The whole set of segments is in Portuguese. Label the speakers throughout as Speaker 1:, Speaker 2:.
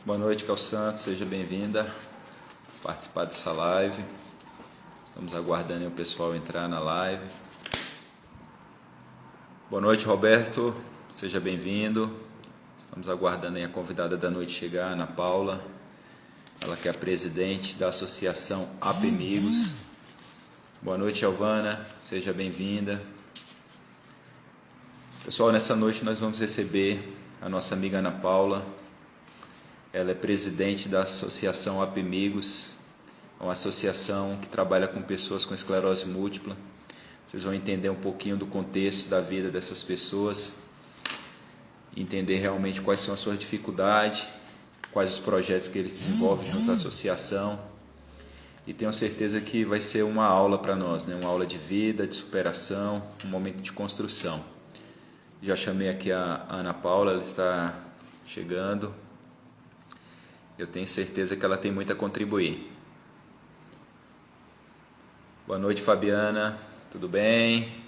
Speaker 1: Boa noite, Cal Santos, seja bem-vinda a participar dessa live. Estamos aguardando o pessoal entrar na live. Boa noite, Roberto, seja bem-vindo. Estamos aguardando a convidada da noite chegar, Ana Paula. Ela que é a presidente da Associação APMigos. Boa noite, Alvana, seja bem-vinda. Pessoal, nessa noite nós vamos receber a nossa amiga Ana Paula. Ela é presidente da Associação APMigos, uma associação que trabalha com pessoas com esclerose múltipla. Vocês vão entender um pouquinho do contexto da vida dessas pessoas, entender realmente quais são as suas dificuldades, quais os projetos que eles desenvolvem junto à associação. E tenho certeza que vai ser uma aula para nós, né? Uma aula de vida, de superação, um momento de construção. Já chamei aqui a Ana Paula, ela está chegando. Eu tenho certeza que ela tem muito a contribuir. Boa noite, Fabiana. Tudo bem?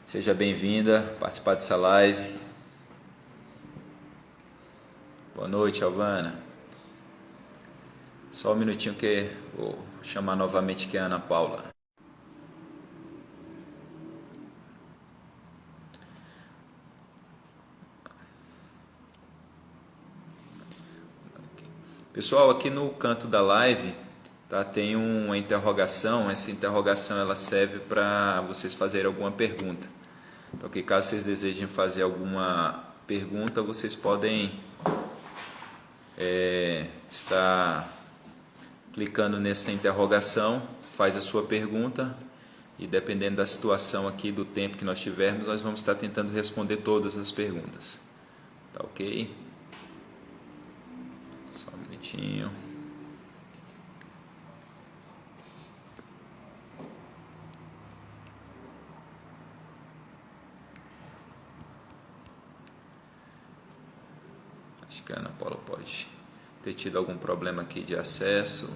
Speaker 1: Seja bem-vinda a participar dessa live. Boa noite, Alvana. Só um minutinho que vou chamar novamente aqui a Ana Paula. Pessoal, aqui no canto da live, tá, tem uma interrogação. Essa interrogação ela serve para vocês fazerem alguma pergunta. Então, que caso vocês desejem fazer alguma pergunta, vocês podem estar clicando nessa interrogação, faz a sua pergunta e dependendo da situação aqui, do tempo que nós tivermos, nós vamos estar tentando responder todas as perguntas. Tá ok? Só um minutinho. Acho que a Ana Paula pode ter tido algum problema aqui de acesso.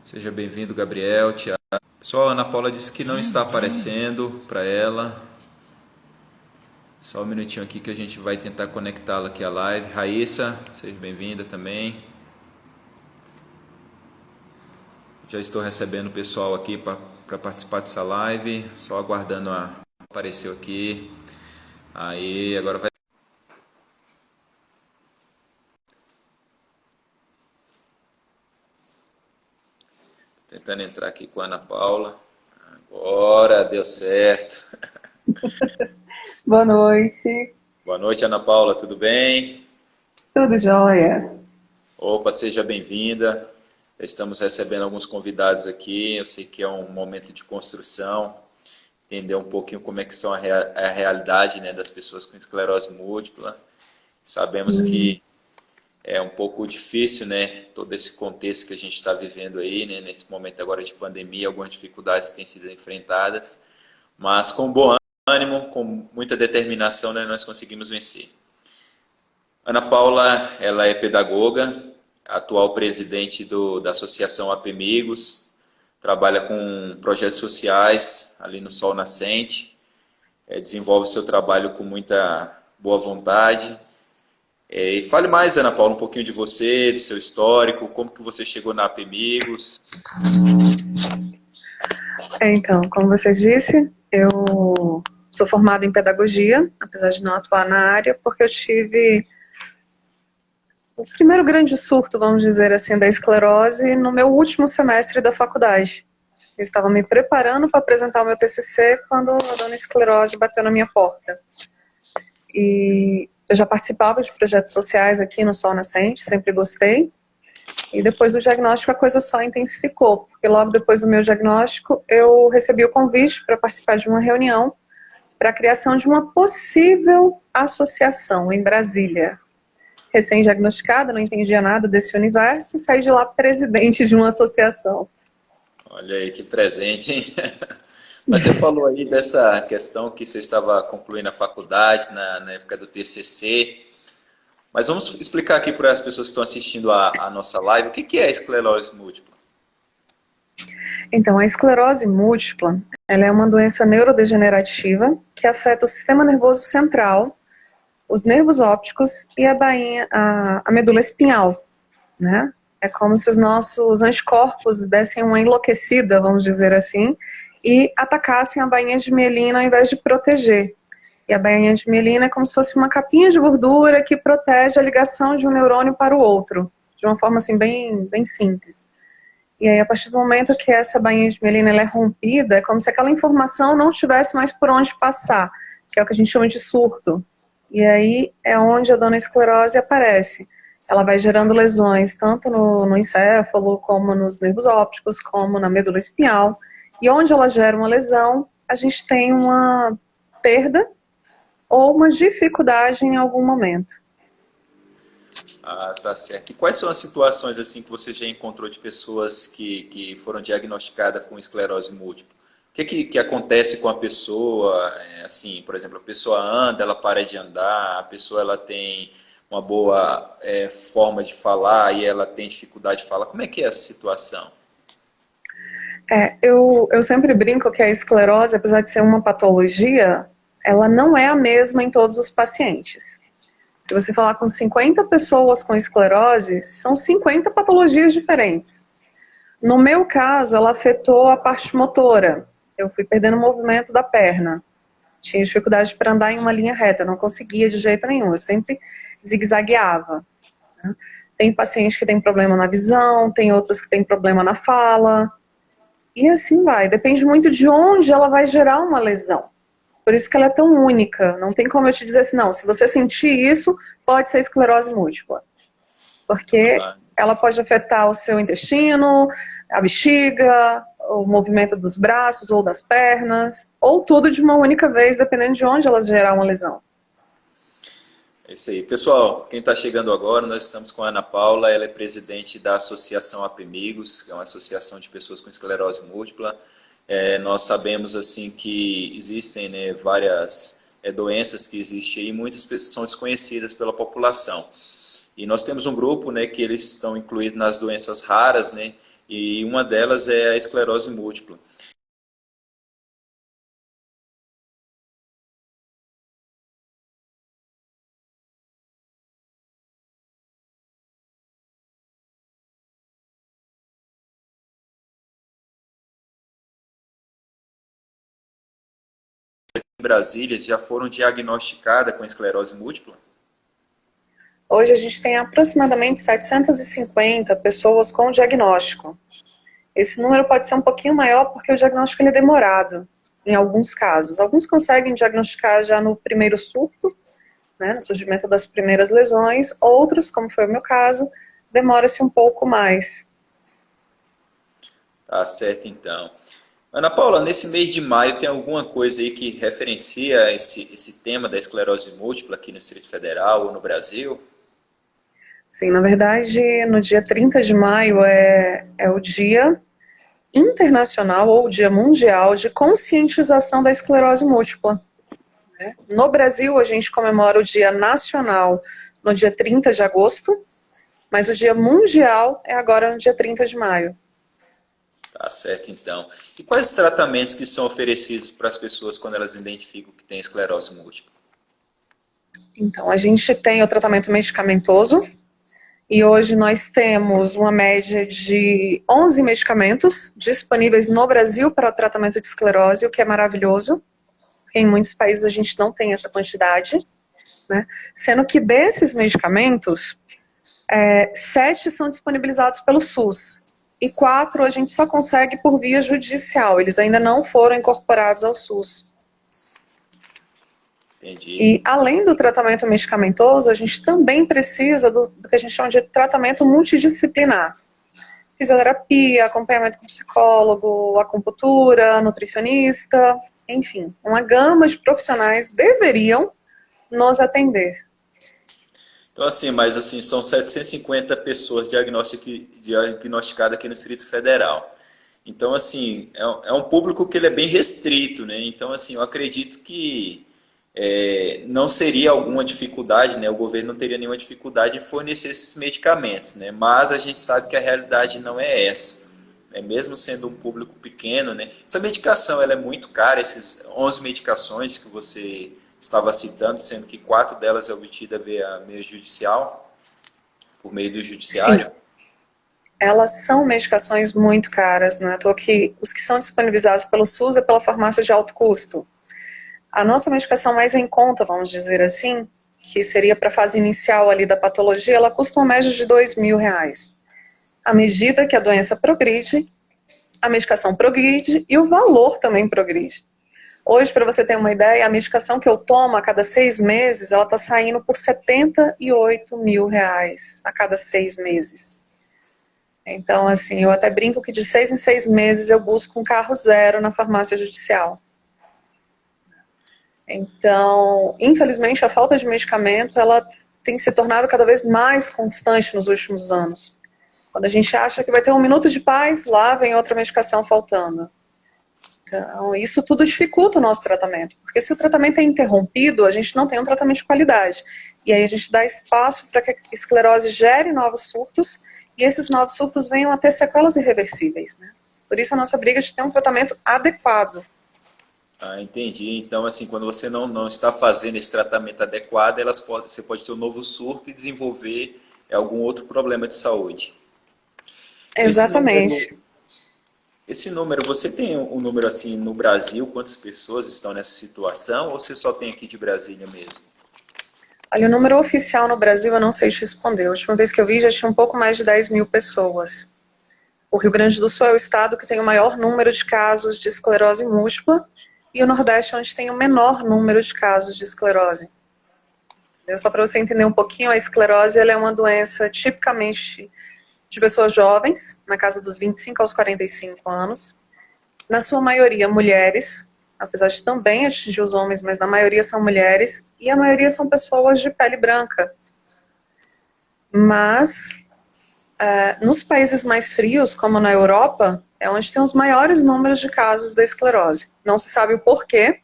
Speaker 1: Seja bem-vindo, Gabriel, Tiago. Pessoal, a Ana Paula disse que não está aparecendo para ela. Só um minutinho aqui que a gente vai tentar conectá-la aqui à live. Raíssa, seja bem-vinda também. Já estou recebendo o pessoal aqui para participar dessa live. Só aguardando apareceu aqui. Aí, agora vai. Tentando entrar aqui com a Ana Paula. Agora deu certo.
Speaker 2: Boa noite.
Speaker 1: Boa noite, Ana Paula, tudo bem?
Speaker 2: Tudo jóia?
Speaker 1: Opa, seja bem-vinda. Estamos recebendo alguns convidados aqui. Eu sei que é um momento de construção, entender um pouquinho como é que são a realidade, né, das pessoas com esclerose múltipla. Sabemos que é um pouco difícil, né, todo esse contexto que a gente está vivendo aí, né, nesse momento agora de pandemia, algumas dificuldades têm sido enfrentadas, mas com bom ânimo, com muita determinação, né, nós conseguimos vencer. Ana Paula, ela é pedagoga, atual presidente da Associação APMigos, trabalha com projetos sociais ali no Sol Nascente, desenvolve seu trabalho com muita boa vontade. E fale mais, Ana Paula, um pouquinho de você, do seu histórico, como que você chegou na APMigos.
Speaker 2: Então, como você disse, eu sou formada em pedagogia, apesar de não atuar na área, porque eu tive o primeiro grande surto, vamos dizer assim, da esclerose no meu último semestre da faculdade. Eu estava me preparando para apresentar o meu TCC quando a dona esclerose bateu na minha porta. E eu já participava de projetos sociais aqui no Sol Nascente, sempre gostei. E depois do diagnóstico a coisa só intensificou, porque logo depois do meu diagnóstico eu recebi o convite para participar de uma reunião para a criação de uma possível associação em Brasília. Recém-diagnosticada, não entendia nada desse universo e saí de lá presidente de uma associação.
Speaker 1: Olha aí que presente, hein? Mas você falou aí dessa questão que você estava concluindo a faculdade na época do TCC. Mas vamos explicar aqui para as pessoas que estão assistindo a nossa live o que é a esclerose múltipla.
Speaker 2: Então, a esclerose múltipla, ela é uma doença neurodegenerativa que afeta o sistema nervoso central, os nervos ópticos e a medula espinhal, né? É como se os nossos anticorpos dessem uma enlouquecida, vamos dizer assim, e atacassem a bainha de mielina ao invés de proteger. E a bainha de mielina é como se fosse uma capinha de gordura que protege a ligação de um neurônio para o outro, de uma forma assim bem simples. E aí, a partir do momento que essa bainha de mielina ela é rompida, é como se aquela informação não tivesse mais por onde passar, que é o que a gente chama de surto. E aí é onde a dona esclerose aparece. Ela vai gerando lesões, tanto no encéfalo, como nos nervos ópticos, como na medula espinhal. E onde ela gera uma lesão, a gente tem uma perda ou uma dificuldade em algum momento.
Speaker 1: Ah, tá certo. E quais são as situações assim que você já encontrou de pessoas que foram diagnosticadas com esclerose múltipla? O que acontece com a pessoa? Assim, por exemplo, a pessoa anda, ela para de andar, a pessoa ela tem uma boa forma de falar e ela tem dificuldade de falar. Como é que é essa situação?
Speaker 2: Eu sempre brinco que a esclerose, apesar de ser uma patologia, ela não é a mesma em todos os pacientes. Se você falar com 50 pessoas com esclerose, são 50 patologias diferentes. No meu caso, ela afetou a parte motora. Eu fui perdendo o movimento da perna. Tinha dificuldade para andar em uma linha reta, eu não conseguia de jeito nenhum, eu sempre zigue-zagueava. Né? Tem paciente que tem problema na visão, tem outros que tem problema na fala, e assim vai. Depende muito de onde ela vai gerar uma lesão. Por isso que ela é tão única. Não tem como eu te dizer assim, não, se você sentir isso, pode ser esclerose múltipla. Porque ela pode afetar o seu intestino, a bexiga, o movimento dos braços ou das pernas, ou tudo de uma única vez, dependendo de onde ela gerar uma lesão.
Speaker 1: É isso aí. Pessoal, quem está chegando agora, nós estamos com a Ana Paula, ela é presidente da Associação APMigos, que é uma associação de pessoas com esclerose múltipla. Nós sabemos assim que existem, né, várias doenças que existem aí, muitas pessoas são desconhecidas pela população. E nós temos um grupo, né, que eles estão incluídos nas doenças raras, né, e uma delas é a esclerose múltipla. Em Brasília já foram diagnosticadas com esclerose múltipla?
Speaker 2: Hoje a gente tem aproximadamente 750 pessoas com diagnóstico. Esse número pode ser um pouquinho maior porque o diagnóstico ele é demorado, em alguns casos. Alguns conseguem diagnosticar já no primeiro surto, né, no surgimento das primeiras lesões. Outros, como foi o meu caso, demora-se um pouco mais.
Speaker 1: Tá certo, então. Ana Paula, nesse mês de maio tem alguma coisa aí que referencia esse tema da esclerose múltipla aqui no Distrito Federal ou no Brasil?
Speaker 2: Sim, na verdade, no dia 30 de maio é o Dia Internacional ou o Dia Mundial de Conscientização da Esclerose Múltipla. Né? No Brasil, a gente comemora o Dia Nacional no dia 30 de agosto, mas o Dia Mundial é agora no dia 30 de maio.
Speaker 1: Tá certo, então. E quais os tratamentos que são oferecidos para as pessoas quando elas identificam que tem esclerose múltipla?
Speaker 2: Então, a gente tem o tratamento medicamentoso, e hoje nós temos uma média de 11 medicamentos disponíveis no Brasil para o tratamento de esclerose, o que é maravilhoso. Em muitos países a gente não tem essa quantidade, né? Sendo que desses medicamentos, 7 são disponibilizados pelo SUS e 4 a gente só consegue por via judicial, eles ainda não foram incorporados ao SUS.
Speaker 1: Entendi.
Speaker 2: E além do tratamento medicamentoso, a gente também precisa do que a gente chama de tratamento multidisciplinar. Fisioterapia, acompanhamento com psicólogo, acupuntura, nutricionista, enfim, uma gama de profissionais deveriam nos atender.
Speaker 1: Então, assim, mas assim, são 750 pessoas diagnosticadas aqui no Distrito Federal. Então, assim, é um público que ele é bem restrito, né? Então, assim, eu acredito que não seria alguma dificuldade, né? O governo não teria nenhuma dificuldade em fornecer esses medicamentos, né? Mas a gente sabe que a realidade não é essa, né, mesmo sendo um público pequeno, né? Essa medicação ela é muito cara, essas 11 medicações que você estava citando, sendo que 4 delas é obtida via meio judicial, por meio do
Speaker 2: Sim,
Speaker 1: judiciário.
Speaker 2: elas são medicações muito caras, não é à toa que os que são disponibilizados pelo SUS é pela farmácia de alto custo. A nossa medicação mais em conta, vamos dizer assim, que seria para a fase inicial ali da patologia, ela custa uma média de R$ 2.000. À medida que a doença progride, a medicação progride e o valor também progride. Hoje, para você ter uma ideia, a medicação que eu tomo a cada 6 meses, ela está saindo por R$ 78.000 a cada 6 meses. Então, assim, eu até brinco que de 6 em 6 meses eu busco um carro zero na farmácia judicial. Então, infelizmente, a falta de medicamento, ela tem se tornado cada vez mais constante nos últimos anos. Quando a gente acha que vai ter um minuto de paz, lá vem outra medicação faltando. Então, isso tudo dificulta o nosso tratamento, porque se o tratamento é interrompido, a gente não tem um tratamento de qualidade. E aí a gente dá espaço para que a esclerose gere novos surtos, e esses novos surtos venham a ter sequelas irreversíveis, né? Por isso a nossa briga de ter um tratamento adequado.
Speaker 1: Ah, entendi. Então, assim, quando você não está fazendo esse tratamento adequado, você pode ter um novo surto e desenvolver algum outro problema de saúde. Esse número,
Speaker 2: Exatamente.
Speaker 1: esse número, você tem um número assim no Brasil, quantas pessoas estão nessa situação, ou você só tem aqui de Brasília mesmo?
Speaker 2: Olha, o número oficial no Brasil eu não sei te responder. A última vez que eu vi já tinha um pouco mais de 10.000 pessoas. O Rio Grande do Sul é o estado que tem o maior número de casos de esclerose múltipla e o Nordeste é onde tem o menor número de casos de esclerose. Só para você entender um pouquinho, a esclerose ela é uma doença tipicamente de pessoas jovens, na casa dos 25 aos 45 anos, na sua maioria mulheres, apesar de também atingir os homens, mas na maioria são mulheres, e a maioria são pessoas de pele branca. Mas, nos países mais frios, como na Europa, é onde tem os maiores números de casos da esclerose. Não se sabe o porquê,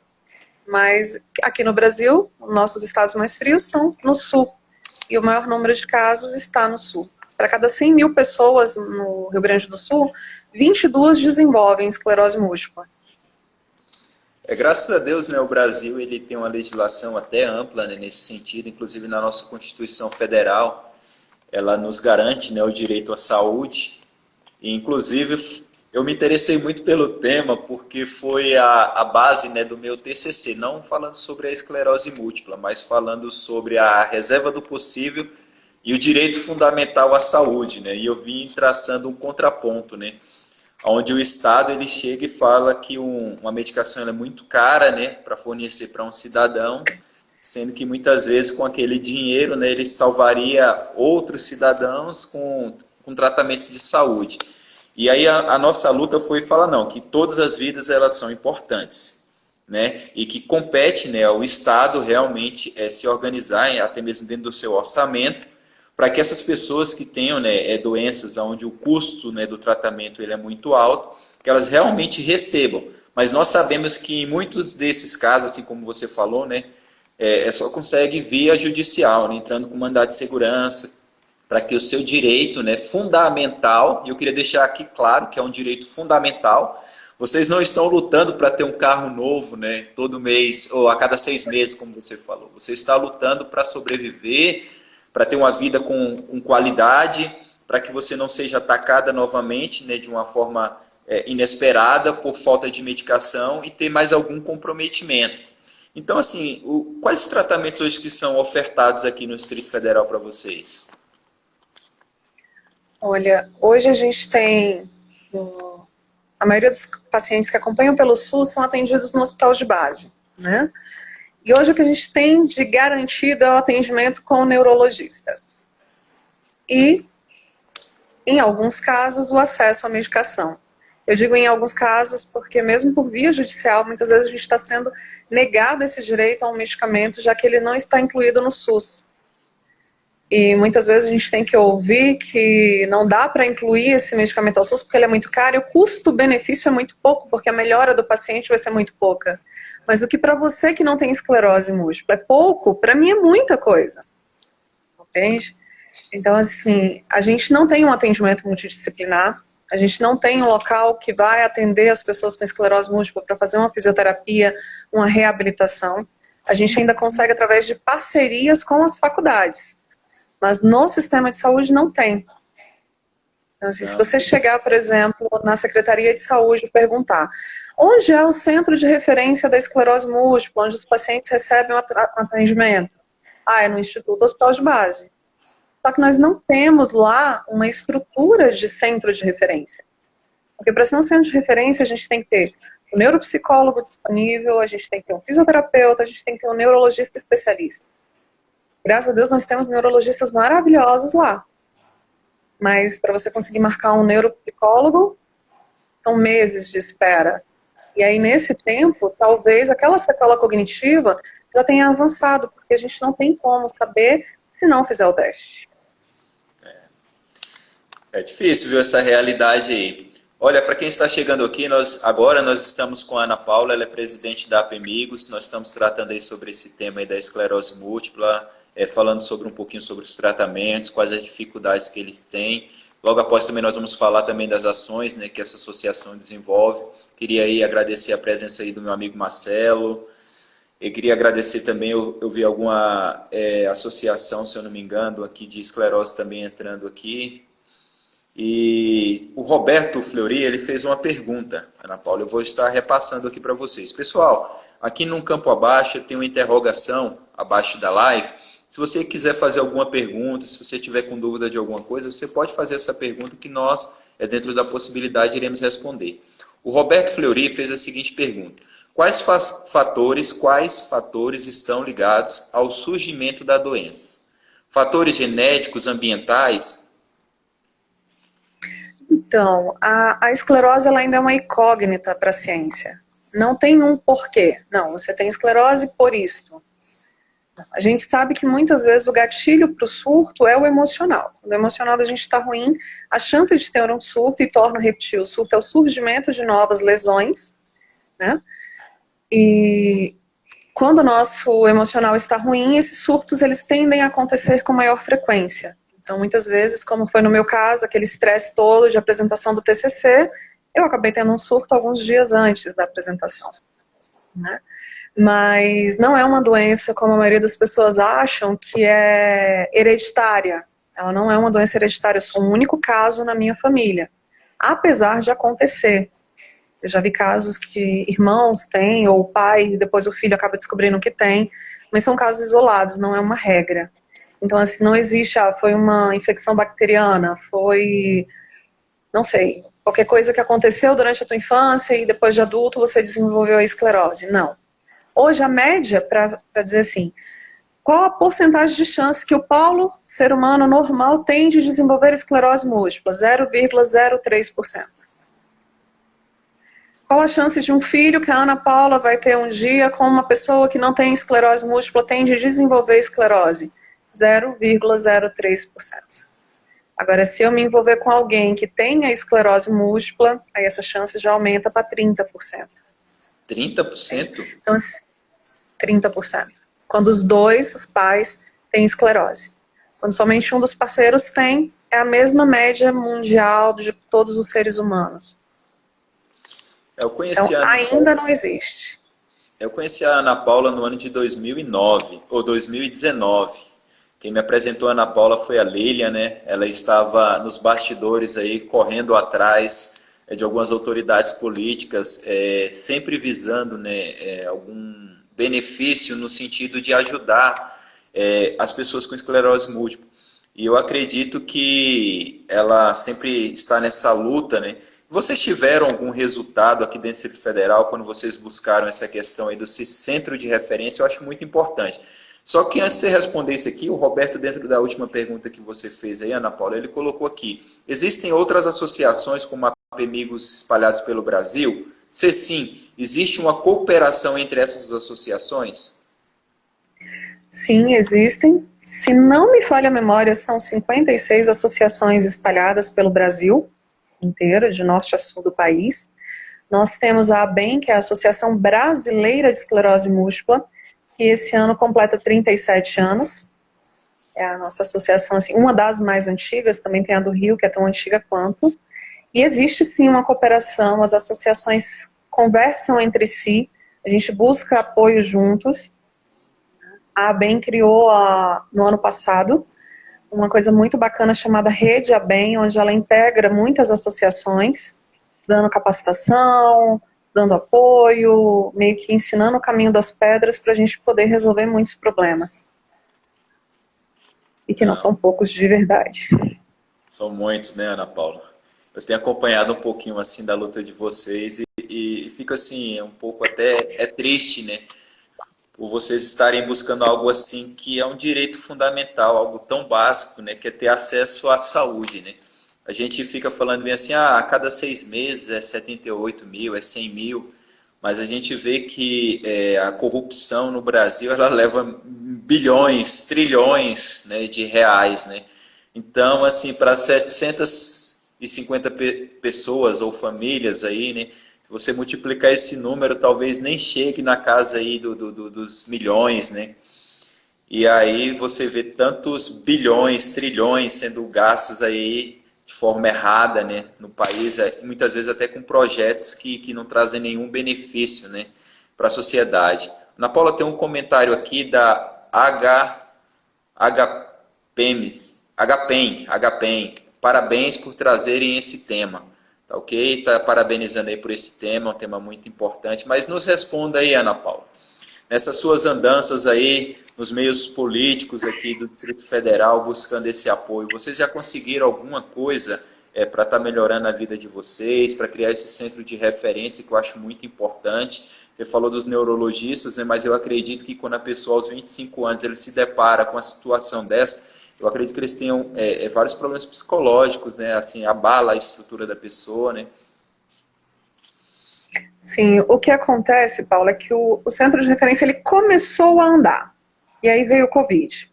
Speaker 2: mas aqui no Brasil, nossos estados mais frios são no sul, e o maior número de casos está no sul. Para cada 100.000 pessoas no Rio Grande do Sul, 22 desenvolvem esclerose múltipla.
Speaker 1: Graças a Deus, né, o Brasil ele tem uma legislação até ampla, né, nesse sentido, inclusive na nossa Constituição Federal, ela nos garante, né, o direito à saúde. E, inclusive, eu me interessei muito pelo tema porque foi a base, né, do meu TCC, não falando sobre a esclerose múltipla, mas falando sobre a reserva do possível e o direito fundamental à saúde, né? E eu vim traçando um contraponto, né? Onde o Estado ele chega e fala que uma medicação é muito cara, né, para fornecer para um cidadão, sendo que muitas vezes com aquele dinheiro, né, ele salvaria outros cidadãos com tratamentos de saúde. E aí a nossa luta foi falar não, que todas as vidas elas são importantes, né, e que compete, né, ao Estado realmente se organizar, até mesmo dentro do seu orçamento, para que essas pessoas que tenham, né, doenças onde o custo, né, do tratamento ele é muito alto, que elas realmente recebam. Mas nós sabemos que em muitos desses casos, assim como você falou, né, só consegue via judicial, né, entrando com mandado de segurança, para que o seu direito, né, fundamental, e eu queria deixar aqui claro que é um direito fundamental, vocês não estão lutando para ter um carro novo, né, todo mês, ou a cada 6 meses, como você falou. Você está lutando para sobreviver, para ter uma vida com qualidade, para que você não seja atacada novamente, né, de uma forma inesperada por falta de medicação e ter mais algum comprometimento. Então, assim, quais tratamentos hoje que são ofertados aqui no Distrito Federal para vocês?
Speaker 2: Olha, hoje a gente tem, a maioria dos pacientes que acompanham pelo SUS são atendidos no hospital de base, né? E hoje o que a gente tem de garantido é o atendimento com o neurologista. E, em alguns casos, o acesso à medicação. Eu digo em alguns casos porque mesmo por via judicial, muitas vezes a gente está sendo negado esse direito a um medicamento, já que ele não está incluído no SUS. E muitas vezes a gente tem que ouvir que não dá para incluir esse medicamento ao SUS porque ele é muito caro e o custo-benefício é muito pouco, porque a melhora do paciente vai ser muito pouca. Mas o que para você que não tem esclerose múltipla é pouco, para mim é muita coisa. Entende? Então, assim, a gente não tem um atendimento multidisciplinar. A gente não tem um local que vai atender as pessoas com esclerose múltipla para fazer uma fisioterapia, uma reabilitação. A gente ainda consegue através de parcerias com as faculdades, mas no sistema de saúde não tem. Então, assim, se você chegar, por exemplo, na Secretaria de Saúde e perguntar onde é o centro de referência da esclerose múltipla, onde os pacientes recebem um atendimento? Ah, é no Instituto Hospital de Base. Só que nós não temos lá uma estrutura de centro de referência. Porque para ser um centro de referência, a gente tem que ter um neuropsicólogo disponível, a gente tem que ter um fisioterapeuta, a gente tem que ter um neurologista especialista. Graças a Deus, nós temos neurologistas maravilhosos lá. Mas para você conseguir marcar um neuropsicólogo, são meses de espera. E aí, nesse tempo, talvez aquela sequela cognitiva já tenha avançado, porque a gente não tem como saber se não fizer o teste.
Speaker 1: É difícil, viu, essa realidade aí. Olha, para quem está chegando aqui, nós estamos com a Ana Paula, ela é presidente da APMigos, nós estamos tratando aí sobre esse tema aí da esclerose múltipla, falando sobre um pouquinho sobre os tratamentos, quais as dificuldades que eles têm. Logo após também nós vamos falar também das ações, né, que essa associação desenvolve. Queria aí agradecer a presença aí do meu amigo Marcelo. Eu queria agradecer também, eu vi alguma associação, se eu não me engano, aqui de esclerose também entrando aqui. E o Roberto Fleury, ele fez uma pergunta, Ana Paula, eu vou estar repassando aqui para vocês. Pessoal, aqui no campo abaixo tem uma interrogação abaixo da live. Se você quiser fazer alguma pergunta, se você tiver com dúvida de alguma coisa, você pode fazer essa pergunta que nós, dentro da possibilidade, iremos responder. O Roberto Fleury fez a seguinte pergunta: quais fatores estão ligados ao surgimento da doença? Fatores genéticos, ambientais?
Speaker 2: Então, a esclerose ela ainda é uma incógnita para a ciência. Não tem um porquê. Não, você tem esclerose por isto. A gente sabe que muitas vezes o gatilho para o surto é o emocional. Quando o emocional da gente está ruim, a chance de ter um surto, e torno a repetir, o surto é o surgimento de novas lesões, né? E quando o nosso emocional está ruim, esses surtos eles tendem a acontecer com maior frequência. Então, muitas vezes, como foi no meu caso, aquele estresse todo de apresentação do TCC, eu acabei tendo um surto alguns dias antes da apresentação, né? Mas não é uma doença, como a maioria das pessoas acham, que é hereditária. Ela não é uma doença hereditária, eu sou o único caso na minha família, apesar de acontecer. Eu já vi casos que irmãos têm, ou o pai, e depois o filho acaba descobrindo que tem, mas são casos isolados, não é uma regra. Então, assim, não existe, foi uma infecção bacteriana, foi, não sei, qualquer coisa que aconteceu durante a tua infância e depois de adulto você desenvolveu a esclerose. Não. Hoje a média, para dizer assim, qual a porcentagem de chance que o Paulo, ser humano normal, tem de desenvolver esclerose múltipla? 0,03%. Qual a chance de um filho que a Ana Paula vai ter um dia com uma pessoa que não tem esclerose múltipla tem de desenvolver esclerose? 0,03%. Agora, se eu me envolver com alguém que tenha esclerose múltipla, aí essa chance já aumenta para 30%.
Speaker 1: 30%?
Speaker 2: Então, 30%. Quando os pais têm esclerose. Quando somente um dos parceiros tem, é a mesma média mundial de todos os seres humanos. Então, ainda não existe.
Speaker 1: Eu conheci a Ana Paula no ano de 2009, ou 2019. Quem me apresentou a Ana Paula foi a Leila, né? Ela estava nos bastidores aí, correndo atrás de algumas autoridades políticas, sempre visando, né, algum benefício no sentido de ajudar as pessoas com esclerose múltipla. E eu acredito que ela sempre está nessa luta, né? Vocês tiveram algum resultado aqui dentro do Distrito Federal quando vocês buscaram essa questão aí do centro de referência? Eu acho muito importante. Só que antes de você responder isso aqui, o Roberto, dentro da última pergunta que você fez aí, Ana Paula, ele colocou aqui: existem outras associações como a APMigos espalhados pelo Brasil? Se sim, existe uma cooperação entre essas associações?
Speaker 2: Sim, existem. Se não me falha a memória, são 56 associações espalhadas pelo Brasil inteiro, de norte a sul do país. Nós temos a ABEM, que é a Associação Brasileira de Esclerose Múltipla, que esse ano completa 37 anos. É a nossa associação, assim, uma das mais antigas, também tem a do Rio, que é tão antiga quanto. E existe sim uma cooperação, as associações conversam entre si, a gente busca apoio juntos. A ABEM criou no ano passado uma coisa muito bacana chamada Rede ABEM, onde ela integra muitas associações, dando capacitação, dando apoio, meio que ensinando o caminho das pedras para a gente poder resolver muitos problemas. E que não são poucos de verdade.
Speaker 1: São muitos, né, Ana Paula? Eu tenho acompanhado um pouquinho assim da luta de vocês e fico assim, um pouco até triste, né? Por vocês estarem buscando algo assim que é um direito fundamental, algo tão básico, né? Que é ter acesso à saúde, né? A gente fica falando bem assim, a cada 6 meses é 78 mil, é 100 mil, mas a gente vê que a corrupção no Brasil, ela leva bilhões, trilhões, né, de reais, né? Então, assim, para 750 pessoas ou famílias aí, né? Se você multiplicar esse número, talvez nem chegue na casa aí dos milhões, né? E aí você vê tantos bilhões, trilhões sendo gastos aí de forma errada, né, no país, muitas vezes até com projetos que não trazem nenhum benefício, né, para a sociedade. Ana Paula, tem um comentário aqui da HPEM. Parabéns por trazerem esse tema. Tá ok? Tá parabenizando aí por esse tema, um tema muito importante. Mas nos responda aí, Ana Paula. Nessas suas andanças aí, nos meios políticos aqui do Distrito Federal, buscando esse apoio, vocês já conseguiram alguma coisa para estar melhorando a vida de vocês, para criar esse centro de referência que eu acho muito importante? Você falou dos neurologistas, né, mas eu acredito que quando a pessoa aos 25 anos ele se depara com uma situação dessa, eu acredito que eles tenham vários problemas psicológicos, né, assim, abala a estrutura da pessoa, né?
Speaker 2: Sim, o que acontece, Paulo, é que o centro de referência ele começou a andar, e aí veio o Covid.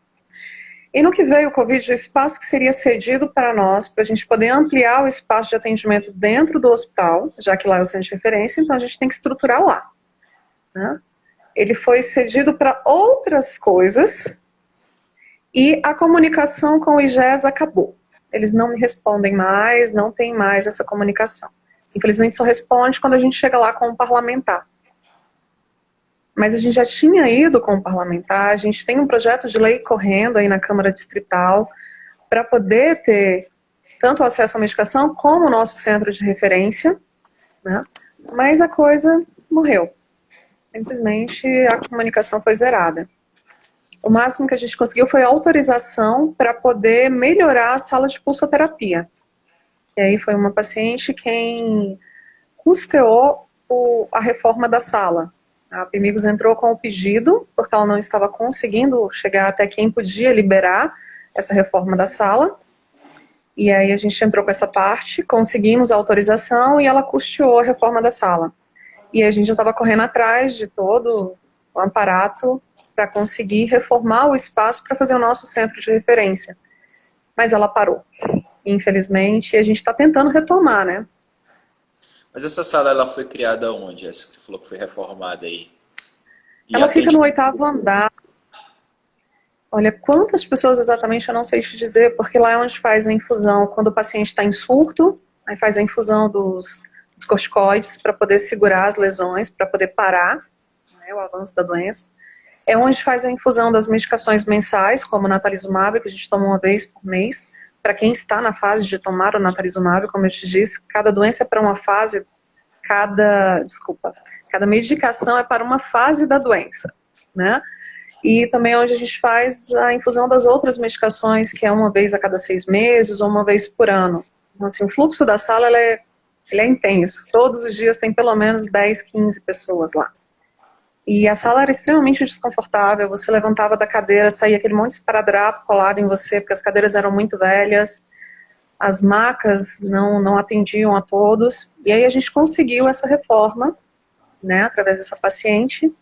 Speaker 2: E no que veio o Covid, o espaço que seria cedido para nós, para a gente poder ampliar o espaço de atendimento dentro do hospital, já que lá é o centro de referência, então a gente tem que estruturar lá, né? Ele foi cedido para outras coisas, e a comunicação com o IGES acabou. Eles não me respondem mais, não tem mais essa comunicação. Infelizmente só responde quando a gente chega lá com um parlamentar. Mas a gente já tinha ido com o parlamentar, a gente tem um projeto de lei correndo aí na Câmara Distrital para poder ter tanto acesso à medicação como o nosso centro de referência, né? Mas a coisa morreu. Simplesmente a comunicação foi zerada. O máximo que a gente conseguiu foi autorização para poder melhorar a sala de pulsoterapia. E aí foi uma paciente quem custeou a reforma da sala. A Pimigos entrou com o pedido, porque ela não estava conseguindo chegar até quem podia liberar essa reforma da sala. E aí a gente entrou com essa parte, conseguimos a autorização e ela custeou a reforma da sala. E a gente já estava correndo atrás de todo o aparato para conseguir reformar o espaço para fazer o nosso centro de referência. Mas ela parou, infelizmente, e a gente está tentando retomar, né?
Speaker 1: Mas essa sala, ela foi criada onde? Essa que você falou que foi reformada aí? E
Speaker 2: ela fica no 8º andar. Olha, quantas pessoas exatamente eu não sei te dizer, porque lá é onde faz a infusão, quando o paciente está em surto, aí faz a infusão dos corticoides para poder segurar as lesões, para poder parar, né, o avanço da doença. É onde faz a infusão das medicações mensais, como o natalizumab, que a gente toma uma vez por mês. Para quem está na fase de tomar o natalizumab, como eu te disse, cada doença é para uma fase, cada medicação é para uma fase da doença, né? E também é onde a gente faz a infusão das outras medicações, que é uma vez a cada 6 meses ou uma vez por ano. Então, assim, o fluxo da sala ele é intenso. Todos os dias tem pelo menos 10, 15 pessoas lá. E a sala era extremamente desconfortável, você levantava da cadeira, saía aquele monte de esparadrapo colado em você, porque as cadeiras eram muito velhas, as macas não atendiam a todos, e aí a gente conseguiu essa reforma, né, através dessa paciente,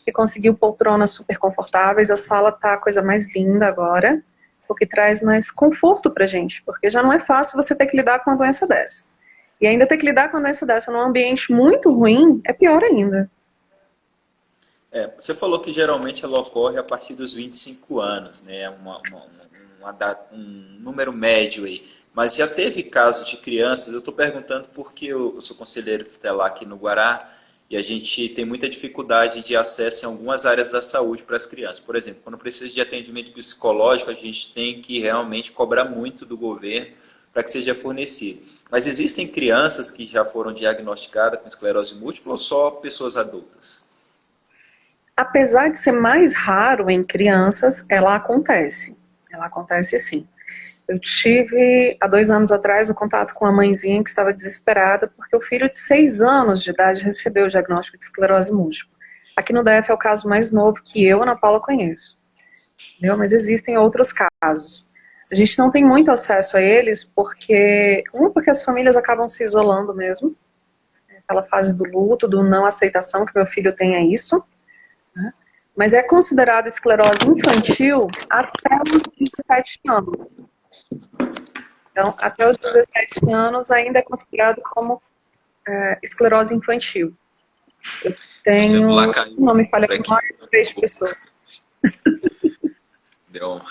Speaker 2: e conseguiu poltronas super confortáveis, a sala tá a coisa mais linda agora, o que traz mais conforto pra gente, porque já não é fácil você ter que lidar com uma doença dessa. E ainda ter que lidar com uma doença dessa num ambiente muito ruim, é pior ainda.
Speaker 1: Você falou que geralmente ela ocorre a partir dos 25 anos, né? um número médio aí, mas já teve casos de crianças, eu estou perguntando porque eu sou conselheiro tutelar aqui no Guará, e a gente tem muita dificuldade de acesso em algumas áreas da saúde para as crianças. Por exemplo, quando precisa de atendimento psicológico, a gente tem que realmente cobrar muito do governo para que seja fornecido. Mas existem crianças que já foram diagnosticadas com esclerose múltipla ou só pessoas adultas?
Speaker 2: Apesar de ser mais raro em crianças, ela acontece. Ela acontece sim. Eu tive, há 2 anos atrás, o contato com uma mãezinha que estava desesperada porque o filho de 6 anos de idade recebeu o diagnóstico de esclerose múltipla. Aqui no DF é o caso mais novo que eu, Ana Paula, conheço. Entendeu? Mas existem outros casos. A gente não tem muito acesso a eles porque as famílias acabam se isolando mesmo. Aquela fase do luto, do não aceitação que meu filho tenha isso. Né? Mas é considerada esclerose infantil até os 17 anos. Então, até os 17 anos ainda é considerado como esclerose infantil. Eu tenho, não me falha a memória, 3 pessoas.
Speaker 1: Deu.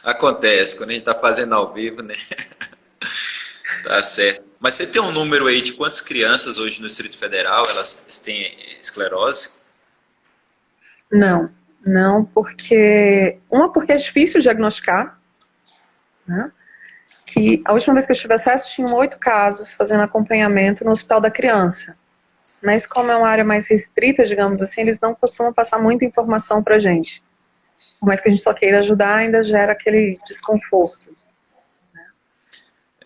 Speaker 1: Acontece, quando a gente está fazendo ao vivo, né? Tá certo. Mas você tem um número aí de quantas crianças hoje no Distrito Federal elas têm esclerose?
Speaker 2: Não, porque é difícil diagnosticar, né? Que a última vez que eu tive acesso tinham 8 casos fazendo acompanhamento no Hospital da Criança. Mas como é uma área mais restrita, digamos assim, eles não costumam passar muita informação pra gente. Por mais que a gente só queira ajudar, ainda gera aquele desconforto. Né?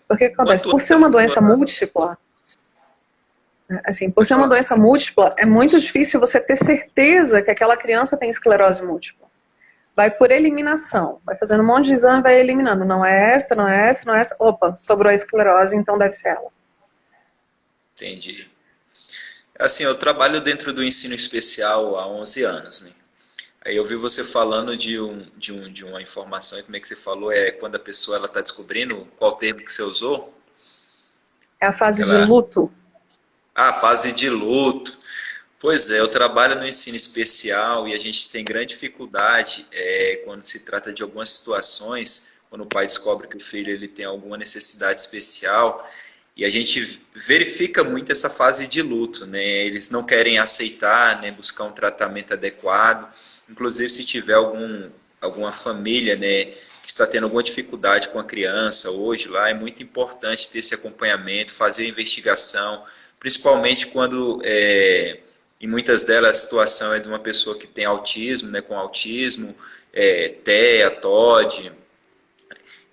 Speaker 2: Porque o que acontece? Por ser uma doença múltipla, por ser uma doença múltipla, é muito difícil você ter certeza que aquela criança tem esclerose múltipla. Vai por eliminação, vai fazendo um monte de exame, vai eliminando. Não é esta, não é essa, não é essa. Opa, sobrou a esclerose, então deve ser ela.
Speaker 1: Entendi. Assim, eu trabalho dentro do ensino especial há 11 anos, né? Aí eu vi você falando de uma informação, e como é que você falou, quando a pessoa está descobrindo, qual termo que você usou?
Speaker 2: É a fase de luto.
Speaker 1: Ah, fase de luto. Pois é, eu trabalho no ensino especial e a gente tem grande dificuldade quando se trata de algumas situações, quando o pai descobre que o filho ele tem alguma necessidade especial, e a gente verifica muito essa fase de luto, né? Eles não querem aceitar, né, buscar um tratamento adequado. Inclusive, se tiver alguma família, né, que está tendo alguma dificuldade com a criança hoje lá, é muito importante ter esse acompanhamento, fazer a investigação, principalmente quando, em muitas delas, a situação é de uma pessoa que tem autismo, né, com autismo, TEA, TOD.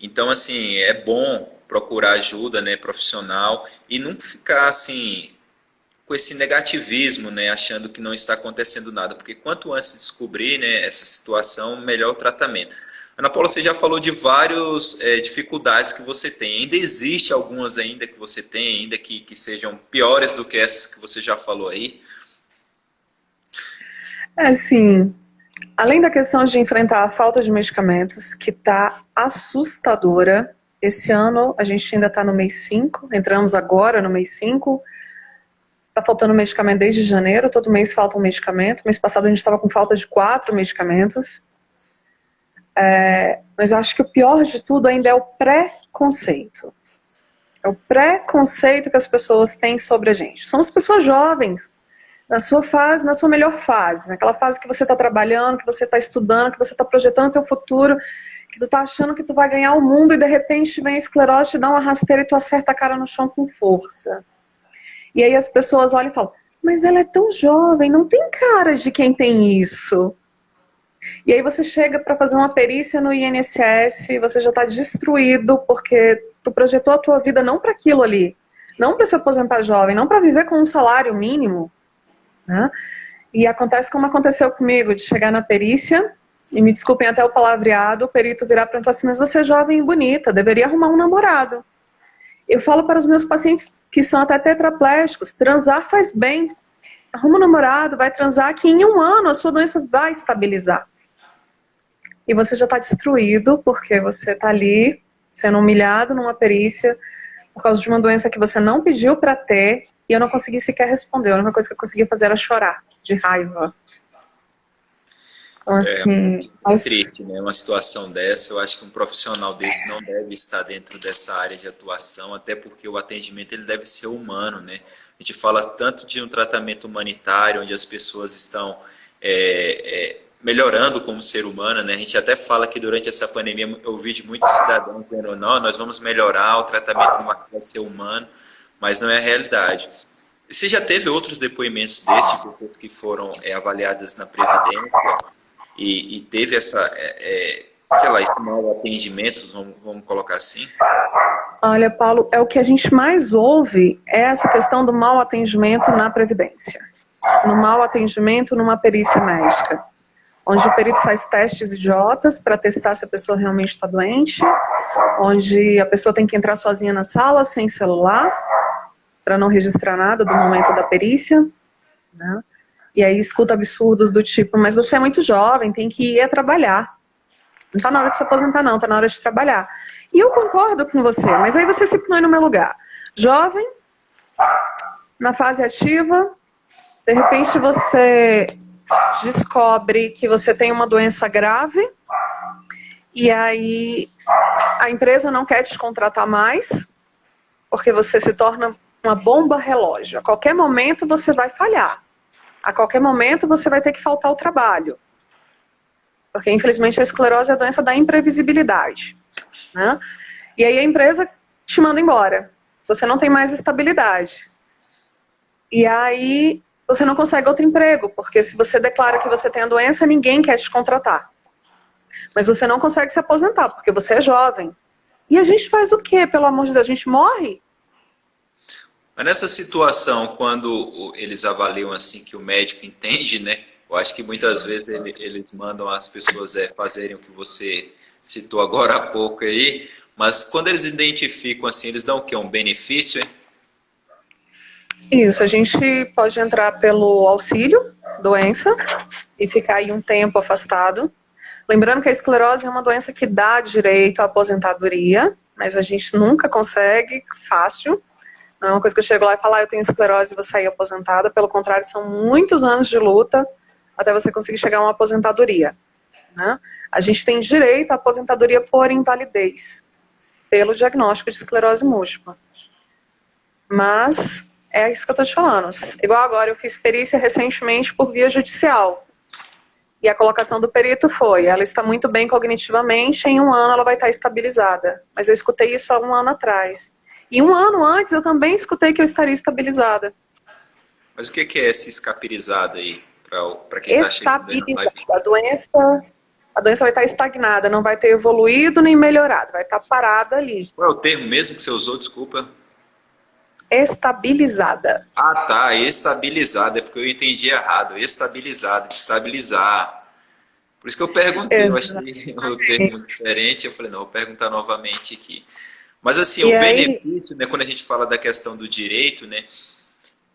Speaker 1: Então, assim, é bom procurar ajuda, né, profissional e não ficar, assim, com esse negativismo, né, achando que não está acontecendo nada, porque quanto antes descobrir, né, essa situação, melhor o tratamento. Ana Paula, você já falou de várias dificuldades que você tem. Ainda existe algumas ainda que você tem, ainda que sejam piores do que essas que você já falou aí?
Speaker 2: Assim, além da questão de enfrentar a falta de medicamentos, que está assustadora, esse ano a gente ainda está no mês 5, entramos agora no mês 5, está faltando medicamento desde janeiro, todo mês falta um medicamento. Mês passado a gente estava com falta de 4 medicamentos. Mas eu acho que o pior de tudo ainda é o preconceito. É o preconceito que as pessoas têm sobre a gente. Somos pessoas jovens, na sua melhor fase, naquela fase que você está trabalhando, que você está estudando, que você está projetando o teu futuro, que tu está achando que tu vai ganhar o mundo e de repente vem a esclerose, te dá uma rasteira e tu acerta a cara no chão com força. E aí as pessoas olham e falam, mas ela é tão jovem, não tem cara de quem tem isso. E aí você chega para fazer uma perícia no INSS e você já está destruído porque tu projetou a tua vida não para aquilo ali, não para se aposentar jovem, não para viver com um salário mínimo. Né? E acontece como aconteceu comigo, de chegar na perícia, e me desculpem até o palavreado, o perito virar para mim e falar assim, mas você é jovem e bonita, deveria arrumar um namorado. Eu falo para os meus pacientes que são até tetraplégicos, transar faz bem. Arruma um namorado, vai transar, que em 1 ano a sua doença vai estabilizar. E você já está destruído, porque você está ali sendo humilhado numa perícia por causa de uma doença que você não pediu para ter, e eu não consegui sequer responder. A única coisa que eu conseguia fazer era chorar, de raiva. Então, assim,
Speaker 1: É triste, né? Uma situação dessa. Eu acho que um profissional desse não deve estar dentro dessa área de atuação, até porque o atendimento ele deve ser humano, né? A gente fala tanto de um tratamento humanitário, onde as pessoas estão melhorando como ser humano, né? A gente até fala que durante essa pandemia eu ouvi de muitos cidadãos dizendo, não, nós vamos melhorar, o tratamento vai ser humano, mas não é a realidade. Você já teve outros depoimentos desses, de pessoas que foram avaliadas na Previdência e teve essa, sei lá, esse mau atendimento, vamos colocar assim?
Speaker 2: Olha, Paulo, é o que a gente mais ouve é essa questão do mau atendimento na Previdência. No mau atendimento numa perícia médica, onde o perito faz testes idiotas para testar se a pessoa realmente está doente, onde a pessoa tem que entrar sozinha na sala, sem celular, para não registrar nada do momento da perícia, né? E aí escuta absurdos do tipo, mas você é muito jovem, tem que ir a trabalhar. Não está na hora de se aposentar não, está na hora de trabalhar. E eu concordo com você, mas aí você se põe no meu lugar. Jovem, na fase ativa, de repente você descobre que você tem uma doença grave, e aí a empresa não quer te contratar mais, porque você se torna uma bomba relógio. A qualquer momento você vai falhar. A qualquer momento você vai ter que faltar ao trabalho. Porque, infelizmente, a esclerose é a doença da imprevisibilidade, né? E aí a empresa te manda embora. Você não tem mais estabilidade. E aí você não consegue outro emprego, porque se você declara que você tem a doença, ninguém quer te contratar. Mas você não consegue se aposentar, porque você é jovem. E a gente faz o quê? Pelo amor de Deus, a gente morre?
Speaker 1: Mas nessa situação, quando eles avaliam assim que o médico entende, né? Eu acho que muitas vezes eles mandam as pessoas fazerem o que você citou agora há pouco aí, mas quando eles identificam assim, eles dão o quê? Um benefício, hein?
Speaker 2: Isso, a gente pode entrar pelo auxílio doença e ficar aí um tempo afastado. Lembrando que a esclerose é uma doença que dá direito à aposentadoria, mas a gente nunca consegue fácil. Não é uma coisa que eu chego lá e falo, eu tenho esclerose e vou sair aposentada. Pelo contrário, são muitos anos de luta até você conseguir chegar a uma aposentadoria, né? A gente tem direito à aposentadoria por invalidez, pelo diagnóstico de esclerose múltipla. Mas é isso que eu estou te falando. Igual agora, eu fiz perícia recentemente por via judicial. E a colocação do perito foi, ela está muito bem cognitivamente, em 1 ano ela vai estar estabilizada. Mas eu escutei isso há 1 ano atrás. E 1 ano antes eu também escutei que eu estaria estabilizada.
Speaker 1: Mas o que é esse escapirizado aí, para quem está chegando aí na live?
Speaker 2: A doença vai estar estagnada, não vai ter evoluído nem melhorado, vai estar parada ali.
Speaker 1: Qual é o termo mesmo que você usou, desculpa?
Speaker 2: Estabilizada.
Speaker 1: Ah, tá, estabilizado, é porque eu entendi errado, estabilizado, de estabilizar. Por isso que eu perguntei, eu achei o termo diferente, eu falei, não, vou perguntar novamente aqui. Mas assim, o benefício, né, quando a gente fala da questão do direito, né,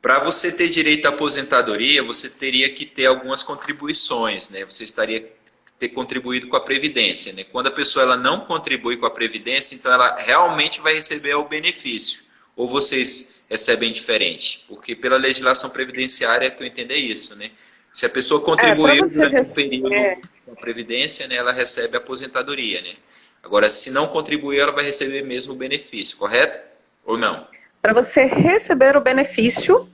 Speaker 1: para você ter direito à aposentadoria, você teria que ter algumas contribuições, né, você estaria ter contribuído com a Previdência, né, quando a pessoa ela não contribui com a Previdência, então ela realmente vai receber o benefício. Ou vocês recebem diferente? Porque pela legislação previdenciária que eu entendo é isso, né? Se a pessoa contribuiu durante um período com a Previdência, né, ela recebe a aposentadoria, né? Agora, se não contribuir, ela vai receber mesmo o benefício, correto? Ou não?
Speaker 2: Para você receber o benefício,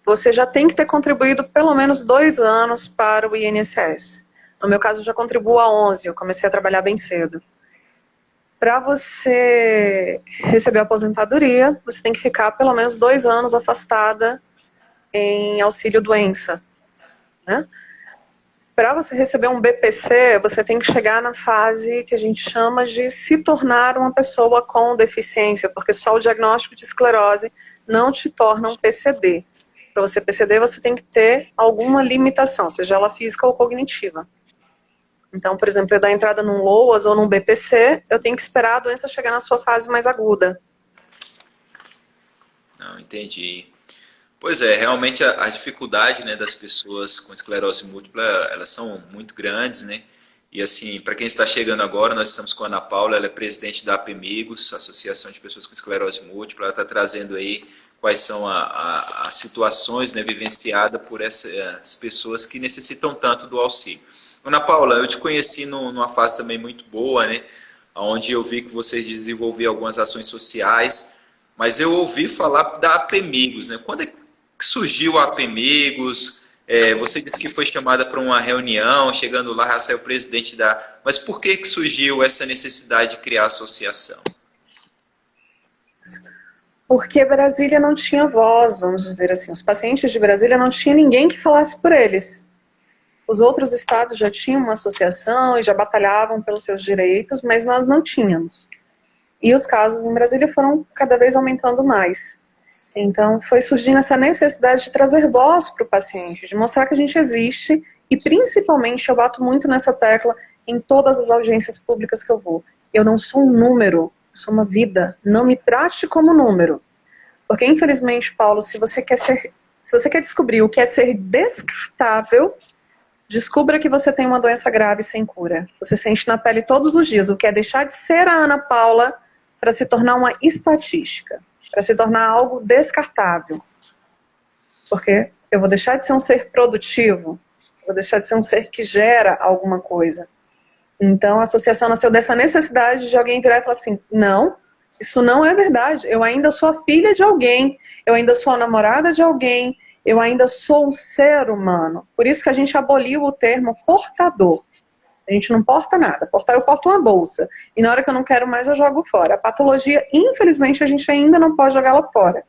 Speaker 2: você já tem que ter contribuído pelo menos 2 anos para o INSS. No meu caso, eu já contribuo há 11, eu comecei a trabalhar bem cedo. Para você receber a aposentadoria, você tem que ficar pelo menos 2 anos afastada em auxílio-doença, né? Para você receber um BPC, você tem que chegar na fase que a gente chama de se tornar uma pessoa com deficiência, porque só o diagnóstico de esclerose não te torna um PCD. Para você PCD, você tem que ter alguma limitação, seja ela física ou cognitiva. Então, por exemplo, eu dar entrada num LOAS ou num BPC, eu tenho que esperar a doença chegar na sua fase mais aguda.
Speaker 1: Não, entendi. Pois é, realmente a dificuldade, né, das pessoas com esclerose múltipla, elas são muito grandes, né? E assim, para quem está chegando agora, nós estamos com a Ana Paula, ela é presidente da APMigos, Associação de Pessoas com Esclerose Múltipla, ela está trazendo aí quais são as situações, né, vivenciadas por essas pessoas que necessitam tanto do auxílio. Ana Paula, eu te conheci numa fase também muito boa, né? Onde eu vi que vocês desenvolviam algumas ações sociais, mas eu ouvi falar da APMigos, né? Quando é que surgiu a APMigos? Você disse que foi chamada para uma reunião, chegando lá já saiu o presidente da... Mas por que surgiu essa necessidade de criar a associação?
Speaker 2: Porque Brasília não tinha voz, vamos dizer assim. Os pacientes de Brasília não tinha ninguém que falasse por eles. Os outros estados já tinham uma associação e já batalhavam pelos seus direitos, mas nós não tínhamos. E os casos em Brasília foram cada vez aumentando mais. Então foi surgindo essa necessidade de trazer voz para o paciente, de mostrar que a gente existe, e principalmente eu bato muito nessa tecla em todas as audiências públicas que eu vou. Eu não sou um número, eu sou uma vida. Não me trate como número. Porque infelizmente, Paulo, se você quer descobrir o que é ser descartável, descubra que você tem uma doença grave sem cura. Você sente na pele todos os dias o que é deixar de ser a Ana Paula para se tornar uma estatística, para se tornar algo descartável. Porque eu vou deixar de ser um ser produtivo, vou deixar de ser um ser que gera alguma coisa. Então a associação nasceu dessa necessidade de alguém virar e falar assim, não, isso não é verdade, eu ainda sou a filha de alguém, eu ainda sou a namorada de alguém, eu ainda sou um ser humano. Por isso que a gente aboliu o termo portador. A gente não porta nada. Portar, eu porto uma bolsa. E na hora que eu não quero mais, eu jogo fora. A patologia, infelizmente, a gente ainda não pode jogá-la fora.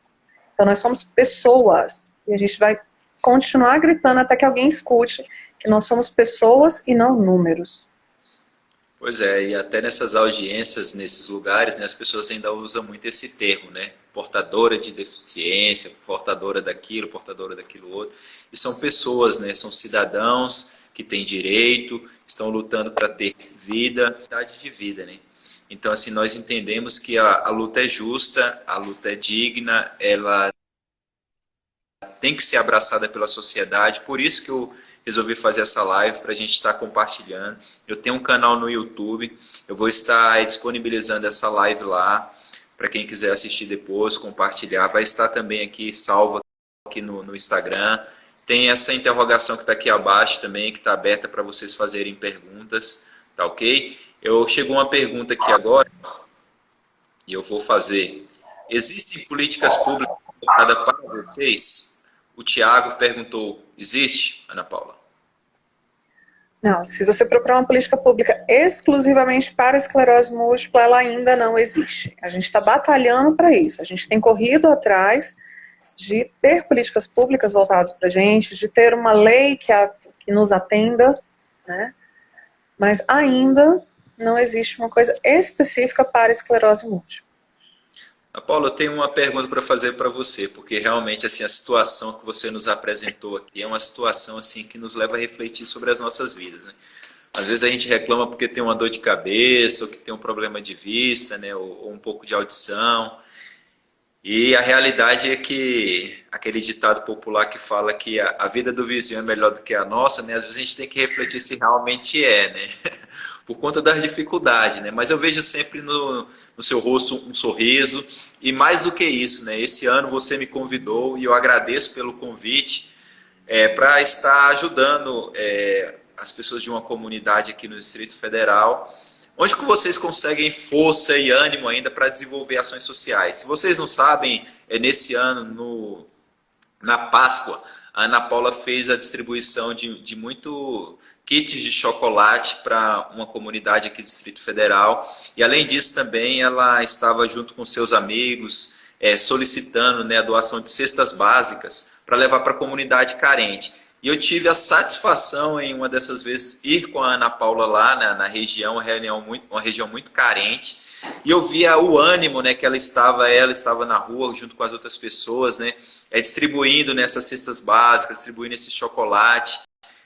Speaker 2: Então nós somos pessoas. E a gente vai continuar gritando até que alguém escute que nós somos pessoas e não números.
Speaker 1: Pois é, e até nessas audiências, nesses lugares, né, as pessoas ainda usam muito esse termo, né? Portadora de deficiência, portadora daquilo outro. E são pessoas, né? São cidadãos que têm direito, estão lutando para ter vida, qualidade de vida, né? Então, assim, nós entendemos que a luta é justa, a luta é digna, ela tem que ser abraçada pela sociedade, por isso que eu resolvi fazer essa live para a gente estar compartilhando. Eu tenho um canal no YouTube, eu vou estar disponibilizando essa live lá, para quem quiser assistir depois, compartilhar. Vai estar também aqui salvo aqui no Instagram. Tem essa interrogação que está aqui abaixo também, que está aberta para vocês fazerem perguntas, tá ok? Chegou uma pergunta aqui agora, e eu vou fazer. Existem políticas públicas voltadas para vocês? O Tiago perguntou, existe, Ana Paula?
Speaker 2: Não, se você procurar uma política pública exclusivamente para esclerose múltipla, ela ainda não existe. A gente está batalhando para isso. A gente tem corrido atrás de ter políticas públicas voltadas para a gente, de ter uma lei que nos atenda, né? Mas ainda não existe uma coisa específica para esclerose múltipla.
Speaker 1: Paula, eu tenho uma pergunta para fazer para você, porque realmente assim, a situação que você nos apresentou aqui é uma situação assim, que nos leva a refletir sobre as nossas vidas. Né? Às vezes a gente reclama porque tem uma dor de cabeça, ou que tem um problema de vista, né? ou um pouco de audição. E a realidade é que aquele ditado popular que fala que a vida do vizinho é melhor do que a nossa, né? Às vezes a gente tem que refletir se realmente é, né? Por conta das dificuldades, né? Mas eu vejo sempre no seu rosto um sorriso, e mais do que isso, né? Esse ano você me convidou, e eu agradeço pelo convite, para estar ajudando as pessoas de uma comunidade aqui no Distrito Federal. Onde que vocês conseguem força e ânimo ainda para desenvolver ações sociais? Se vocês não sabem, nesse ano, na Páscoa, a Ana Paula fez a distribuição de muito kits de chocolate para uma comunidade aqui do Distrito Federal. E além disso também ela estava junto com seus amigos, solicitando, né, a doação de cestas básicas para levar para a comunidade carente. E eu tive a satisfação em uma dessas vezes ir com a Ana Paula lá na região, uma região muito carente, e eu via o ânimo, né, que ela estava na rua junto com as outras pessoas, né, distribuindo nessas cestas básicas, distribuindo esse chocolate,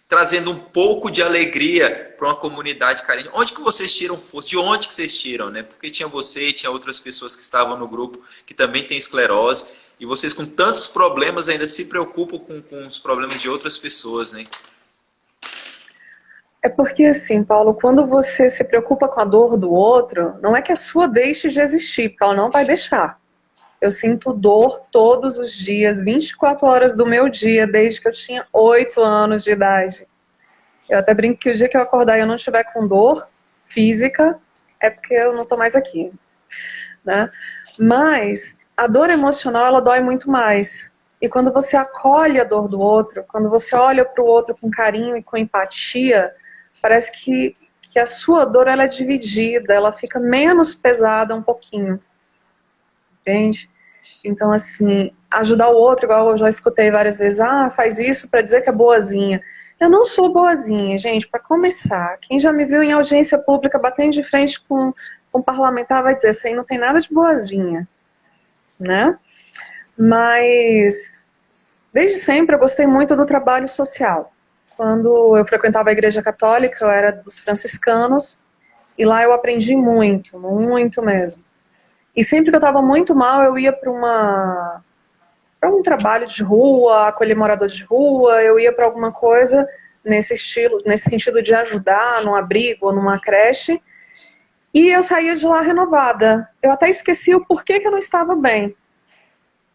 Speaker 1: trazendo um pouco de alegria para uma comunidade carente. Onde que vocês tiram força? De onde que vocês tiram, né? Porque tinha você e tinha outras pessoas que estavam no grupo que também têm esclerose, e vocês com tantos problemas ainda se preocupam com os problemas de outras pessoas, né?
Speaker 2: É porque assim, Paulo, quando você se preocupa com a dor do outro, não é que a sua deixe de existir, porque ela não vai deixar. Eu sinto dor todos os dias, 24 horas do meu dia, desde que eu tinha 8 anos de idade. Eu até brinco que o dia que eu acordar e eu não estiver com dor física, é porque eu não estou mais aqui, né? Mas a dor emocional, ela dói muito mais. E quando você acolhe a dor do outro, quando você olha para o outro com carinho e com empatia, parece que a sua dor, ela é dividida, ela fica menos pesada um pouquinho. Entende? Então, assim, ajudar o outro, igual eu já escutei várias vezes, faz isso para dizer que é boazinha. Eu não sou boazinha, gente, para começar. Quem já me viu em audiência pública batendo de frente com um parlamentar vai dizer, isso aí não tem nada de boazinha, né? Mas, desde sempre eu gostei muito do trabalho social. Quando eu frequentava a igreja católica, eu era dos franciscanos, e lá eu aprendi muito, muito mesmo. E sempre que eu estava muito mal, eu ia para um trabalho de rua, acolher morador de rua, eu ia para alguma coisa nesse estilo, nesse sentido de ajudar num abrigo ou numa creche, e eu saía de lá renovada. Eu até esqueci o porquê que eu não estava bem.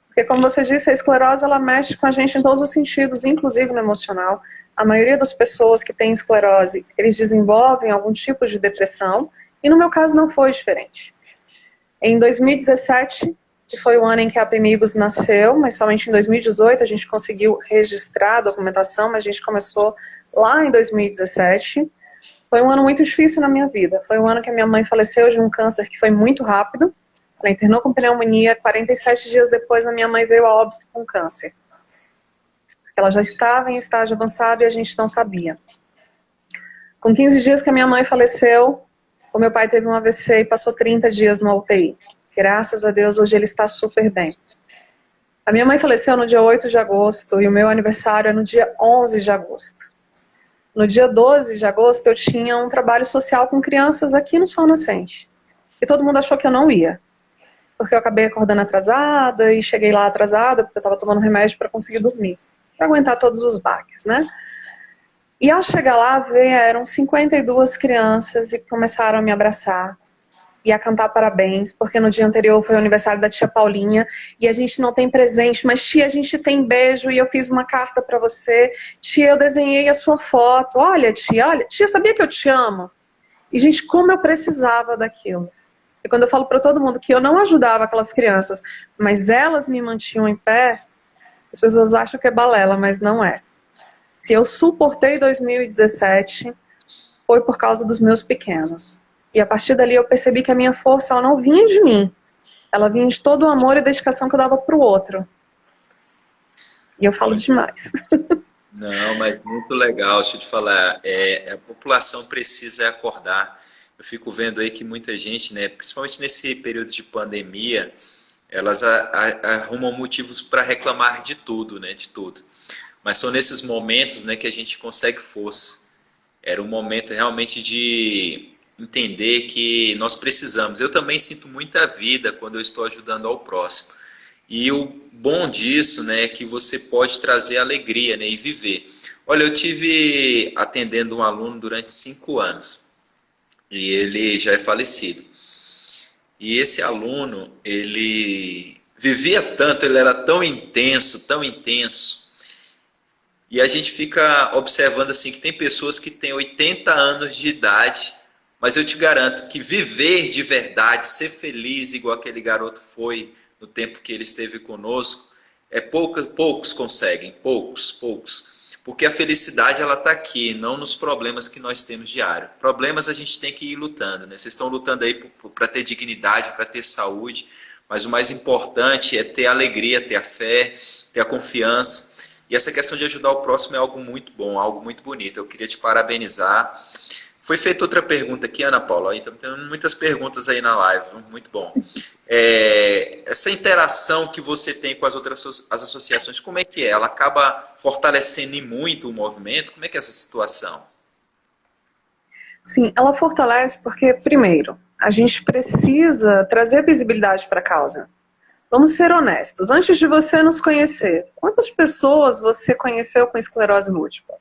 Speaker 2: Porque, como você disse, a esclerose, ela mexe com a gente em todos os sentidos, inclusive no emocional. A maioria das pessoas que têm esclerose, eles desenvolvem algum tipo de depressão, e no meu caso não foi diferente. Em 2017, que foi o ano em que a Apimigos nasceu, mas somente em 2018 a gente conseguiu registrar a documentação, mas a gente começou lá em 2017. Foi um ano muito difícil na minha vida. Foi um ano que a minha mãe faleceu de um câncer que foi muito rápido. Ela internou com pneumonia, 47 dias depois a minha mãe veio a óbito com câncer. Ela já estava em estágio avançado e a gente não sabia. Com 15 dias que a minha mãe faleceu, o meu pai teve um AVC e passou 30 dias no UTI. Graças a Deus, hoje ele está super bem. A minha mãe faleceu no dia 8 de agosto e o meu aniversário é no dia 11 de agosto. No dia 12 de agosto, eu tinha um trabalho social com crianças aqui no Sol Nascente. E todo mundo achou que eu não ia. Porque eu acabei acordando atrasada e cheguei lá atrasada porque eu estava tomando remédio para conseguir dormir. Para aguentar todos os baques, né? E ao chegar lá, vieram 52 crianças e começaram a me abraçar e a cantar parabéns, porque no dia anterior foi o aniversário da tia Paulinha e a gente não tem presente, mas tia, a gente tem beijo e eu fiz uma carta para você. Tia, eu desenhei a sua foto. Olha, tia, sabia que eu te amo? E, gente, como eu precisava daquilo. E quando eu falo para todo mundo que eu não ajudava aquelas crianças, mas elas me mantinham em pé, as pessoas acham que é balela, mas não é. Se eu suportei 2017, foi por causa dos meus pequenos. E a partir dali eu percebi que a minha força ela não vinha de mim. Ela vinha de todo o amor e dedicação que eu dava para o outro. E eu falo demais.
Speaker 1: Não, mas muito legal, deixa eu te falar. A população precisa acordar. Eu fico vendo aí que muita gente, né, principalmente nesse período de pandemia, elas arrumam motivos para reclamar de tudo, né, de tudo. Mas são nesses momentos, né, que a gente consegue força. Era um momento realmente de entender que nós precisamos. Eu também sinto muita vida quando eu estou ajudando ao próximo. E o bom disso, né, é que você pode trazer alegria, né, e viver. Olha, eu tive atendendo um aluno durante 5 anos. E ele já é falecido. E esse aluno, ele vivia tanto, ele era tão intenso, tão intenso. E a gente fica observando assim que tem pessoas que têm 80 anos de idade, mas eu te garanto que viver de verdade, ser feliz igual aquele garoto foi no tempo que ele esteve conosco, poucos conseguem, poucos. Porque a felicidade ela está aqui, não nos problemas que nós temos diário. Problemas a gente tem que ir lutando, né? Vocês estão lutando aí para ter dignidade, para ter saúde, mas o mais importante é ter a alegria, ter a fé, ter a confiança. E essa questão de ajudar o próximo é algo muito bom, algo muito bonito. Eu queria te parabenizar. Foi feita outra pergunta aqui, Ana Paula. Estamos tendo muitas perguntas aí na live, muito bom. Essa interação que você tem com as outras associações, como é que é? Ela acaba fortalecendo muito o movimento? Como é que é essa situação?
Speaker 2: Sim, ela fortalece porque, primeiro, a gente precisa trazer visibilidade para a causa. Vamos ser honestos. Antes de você nos conhecer, quantas pessoas você conheceu com esclerose múltipla?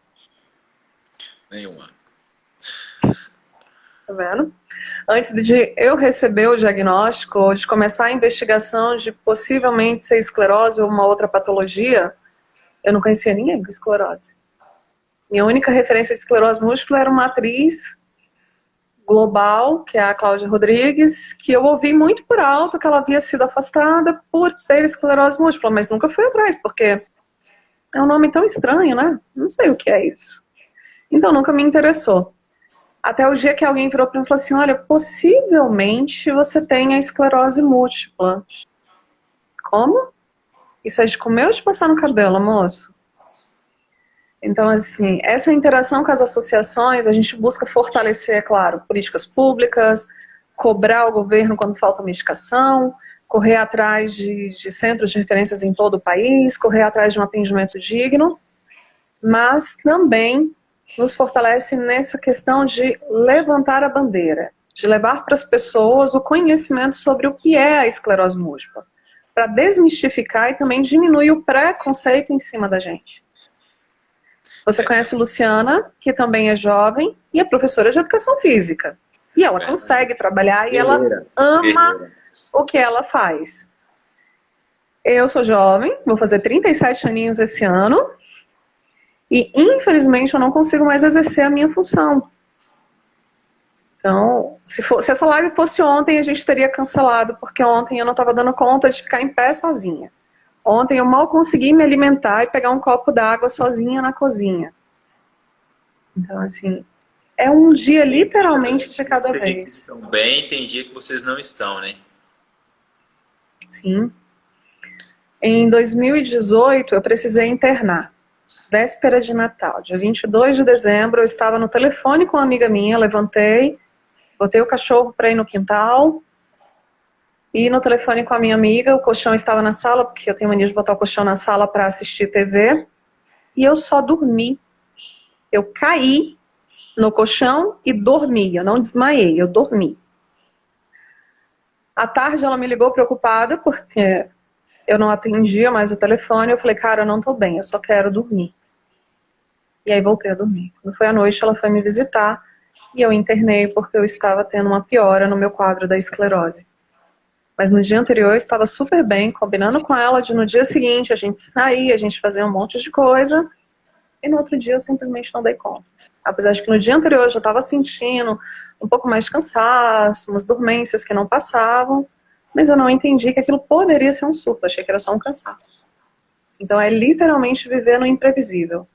Speaker 1: Nenhuma.
Speaker 2: Tá vendo? Antes de eu receber o diagnóstico ou de começar a investigação de possivelmente ser esclerose ou uma outra patologia, eu não conhecia ninguém com esclerose. Minha única referência de esclerose múltipla era uma atriz global, que é a Cláudia Rodrigues, que eu ouvi muito por alto que ela havia sido afastada por ter esclerose múltipla, mas nunca fui atrás, porque é um nome tão estranho, né? Não sei o que é isso. Então nunca me interessou. Até o dia que alguém virou para mim e falou assim, olha, possivelmente você tem a esclerose múltipla. Como? Isso é de comer ou de passar no cabelo, moço? Então, assim, essa interação com as associações, a gente busca fortalecer, é claro, políticas públicas, cobrar o governo quando falta medicação, correr atrás de centros de referências em todo o país, correr atrás de um atendimento digno, mas também nos fortalece nessa questão de levantar a bandeira, de levar para as pessoas o conhecimento sobre o que é a esclerose múltipla, para desmistificar e também diminuir o preconceito em cima da gente. Você conhece Luciana, que também é jovem, e é professora de educação física. E ela consegue trabalhar e ela ama o que ela faz. Eu sou jovem, vou fazer 37 aninhos esse ano, e infelizmente eu não consigo mais exercer a minha função. Então, se essa live fosse ontem, a gente teria cancelado, porque ontem eu não estava dando conta de ficar em pé sozinha. Ontem eu mal consegui me alimentar e pegar um copo d'água sozinha na cozinha. Então, assim, é um dia literalmente de cada vez.
Speaker 1: Vocês estão bem, tem dia que vocês não estão, né?
Speaker 2: Sim. Em 2018, eu precisei internar. Véspera de Natal, dia 22 de dezembro, eu estava no telefone com uma amiga minha, levantei, botei o cachorro para ir no quintal, e no telefone com a minha amiga, o colchão estava na sala, porque eu tenho mania de botar o colchão na sala para assistir TV, e eu só dormi. Eu caí no colchão e dormi, eu não desmaiei, eu dormi. À tarde ela me ligou preocupada, porque eu não atendia mais o telefone, eu falei, cara, eu não tô bem, eu só quero dormir. E aí voltei a dormir. Quando foi à noite, ela foi me visitar, e eu internei porque eu estava tendo uma piora no meu quadro da esclerose. Mas no dia anterior eu estava super bem, combinando com ela de no dia seguinte a gente sair, a gente fazer um monte de coisa, e no outro dia eu simplesmente não dei conta. Apesar de que no dia anterior eu já estava sentindo um pouco mais de cansaço, umas dormências que não passavam, mas eu não entendi que aquilo poderia ser um surto, achei que era só um cansaço. Então é literalmente viver no imprevisível.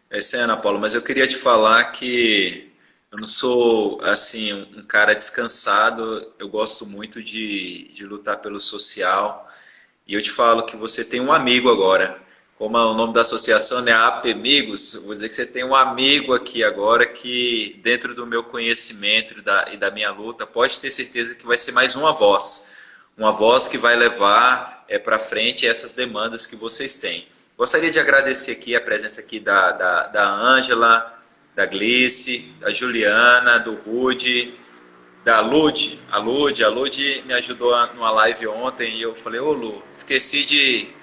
Speaker 1: É isso aí, Ana Paula, mas eu queria te falar que eu não sou, assim, um cara descansado, eu gosto muito de lutar pelo social, e eu te falo que você tem um amigo agora. Como é o nome da associação, né, APMigos, vou dizer que você tem um amigo aqui agora que, dentro do meu conhecimento e da minha luta, pode ter certeza que vai ser mais uma voz que vai levar para frente essas demandas que vocês têm. Gostaria de agradecer aqui a presença aqui da Ângela, da Glice, da Juliana, do Rude, da Lud. A Lud me ajudou numa live ontem e eu falei, ô Lu, esqueci de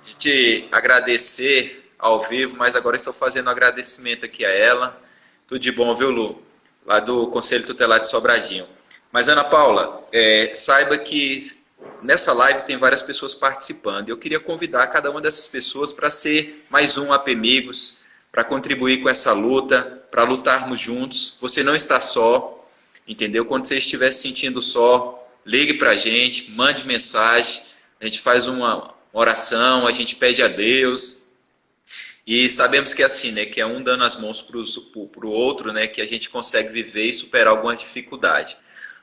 Speaker 1: te agradecer ao vivo, mas agora estou fazendo um agradecimento aqui a ela. Tudo de bom, viu, Lu? Lá do Conselho Tutelar de Sobradinho. Mas, Ana Paula, saiba que nessa live tem várias pessoas participando. Eu queria convidar cada uma dessas pessoas para ser mais um APMigos, para contribuir com essa luta, para lutarmos juntos. Você não está só, entendeu? Quando você estiver se sentindo só, ligue para a gente, mande mensagem, a gente faz uma oração, a gente pede a Deus, e sabemos que é assim, né, que é um dando as mãos para o outro, né, que a gente consegue viver e superar alguma dificuldade.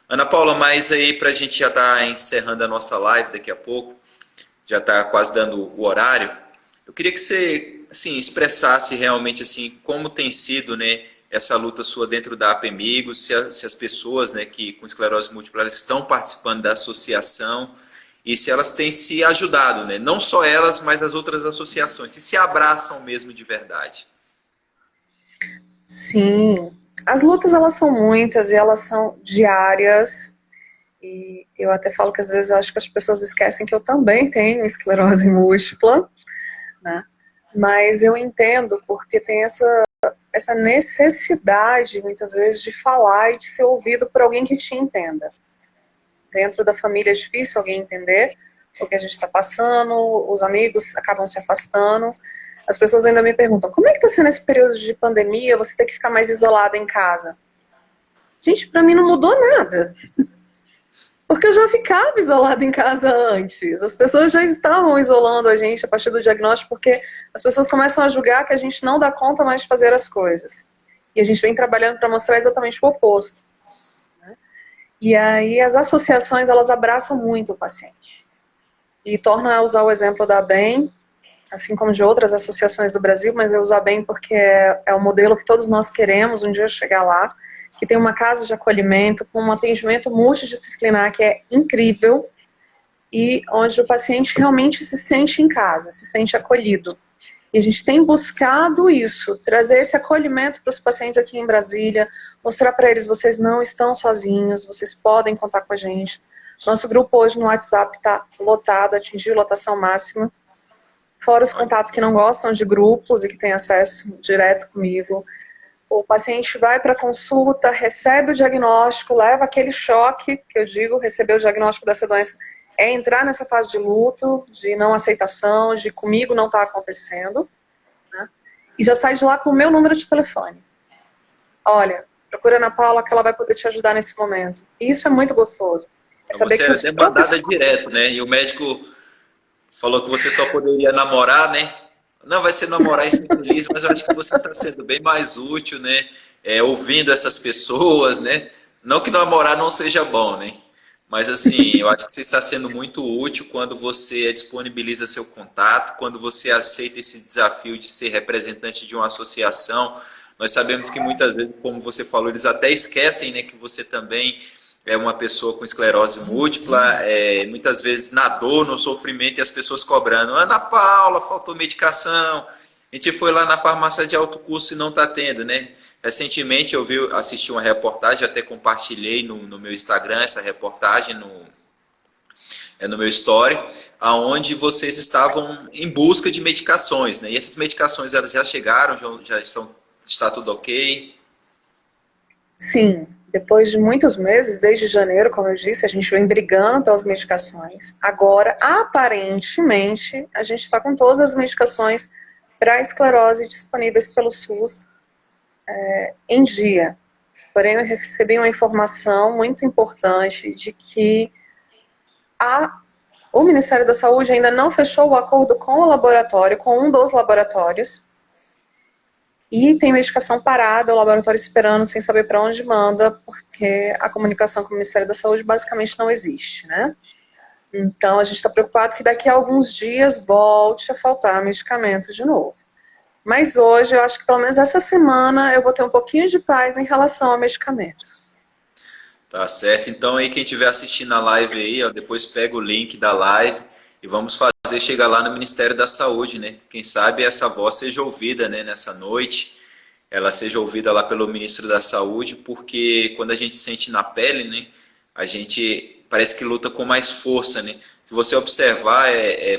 Speaker 1: Ana Paula, mas aí para a gente já estar encerrando a nossa live daqui a pouco, já está quase dando o horário, eu queria que você assim, expressasse realmente assim, como tem sido, né, essa luta sua dentro da APMigos, se as pessoas, né, que com esclerose múltipla elas estão participando da associação, e se elas têm se ajudado, né? Não só elas, mas as outras associações, se abraçam mesmo de verdade.
Speaker 2: Sim, as lutas elas são muitas e elas são diárias, e eu até falo que às vezes eu acho que as pessoas esquecem que eu também tenho esclerose múltipla, né? Mas eu entendo porque tem essa necessidade muitas vezes de falar e de ser ouvido por alguém que te entenda. Dentro da família é difícil alguém entender, o que a gente está passando, os amigos acabam se afastando. As pessoas ainda me perguntam, como é que está sendo esse período de pandemia, você ter que ficar mais isolada em casa? Gente, para mim não mudou nada. Porque eu já ficava isolada em casa antes. As pessoas já estavam isolando a gente a partir do diagnóstico, porque as pessoas começam a julgar que a gente não dá conta mais de fazer as coisas. E a gente vem trabalhando para mostrar exatamente o oposto. Né? E aí as associações, elas abraçam muito o paciente. E tornam a usar o exemplo da ABEM, assim como de outras associações do Brasil, mas eu uso a ABEM porque é o modelo que todos nós queremos um dia chegar lá, que tem uma casa de acolhimento com um atendimento multidisciplinar que é incrível e onde o paciente realmente se sente em casa, se sente acolhido. E a gente tem buscado isso, trazer esse acolhimento para os pacientes aqui em Brasília, mostrar para eles, vocês não estão sozinhos, vocês podem contar com a gente. Nosso grupo hoje no WhatsApp está lotado, atingiu lotação máxima, fora os contatos que não gostam de grupos e que têm acesso direto comigo. O paciente vai para a consulta, recebe o diagnóstico, leva aquele choque, que eu digo, receber o diagnóstico dessa doença, é entrar nessa fase de luto, de não aceitação, de comigo não está acontecendo, né? E já sai de lá com o meu número de telefone. Olha, procura a Ana Paula que ela vai poder te ajudar nesse momento. E isso é muito gostoso.
Speaker 1: Então você era demandada direto, né? E o médico falou que você só poderia namorar, né? Não vai ser namorar e ser feliz, mas eu acho que você está sendo bem mais útil, né? Ouvindo essas pessoas, né? Não que namorar não seja bom, né? Mas assim, eu acho que você está sendo muito útil quando você disponibiliza seu contato, quando você aceita esse desafio de ser representante de uma associação. Nós sabemos que muitas vezes, como você falou, eles até esquecem, né, que você também é uma pessoa com esclerose múltipla, muitas vezes na dor, no sofrimento, e as pessoas cobrando. Ana Paula, faltou medicação. A gente foi lá na farmácia de alto custo e não está tendo, né? Recentemente eu assisti uma reportagem, até compartilhei no meu Instagram essa reportagem, no meu story, aonde vocês estavam em busca de medicações, né? E essas medicações, elas já chegaram, está tudo ok?
Speaker 2: Sim. Depois de muitos meses, desde janeiro, como eu disse, a gente vem brigando pelas medicações. Agora, aparentemente, a gente está com todas as medicações para esclerose disponíveis pelo SUS em dia. Porém, eu recebi uma informação muito importante de que o Ministério da Saúde ainda não fechou o acordo com o laboratório, com um dos laboratórios, e tem medicação parada, o laboratório esperando, sem saber para onde manda, porque a comunicação com o Ministério da Saúde basicamente não existe, né? Então, a gente está preocupado que daqui a alguns dias volte a faltar medicamento de novo. Mas hoje, eu acho que pelo menos essa semana, eu vou ter um pouquinho de paz em relação a medicamentos.
Speaker 1: Tá certo. Então, aí quem estiver assistindo a live aí, ó, depois pega o link da live e vamos fazer chegar lá no Ministério da Saúde, né? Quem sabe essa voz seja ouvida, né, nessa noite, ela seja ouvida lá pelo Ministro da Saúde, porque quando a gente sente na pele, né, a gente parece que luta com mais força, né? Se você observar,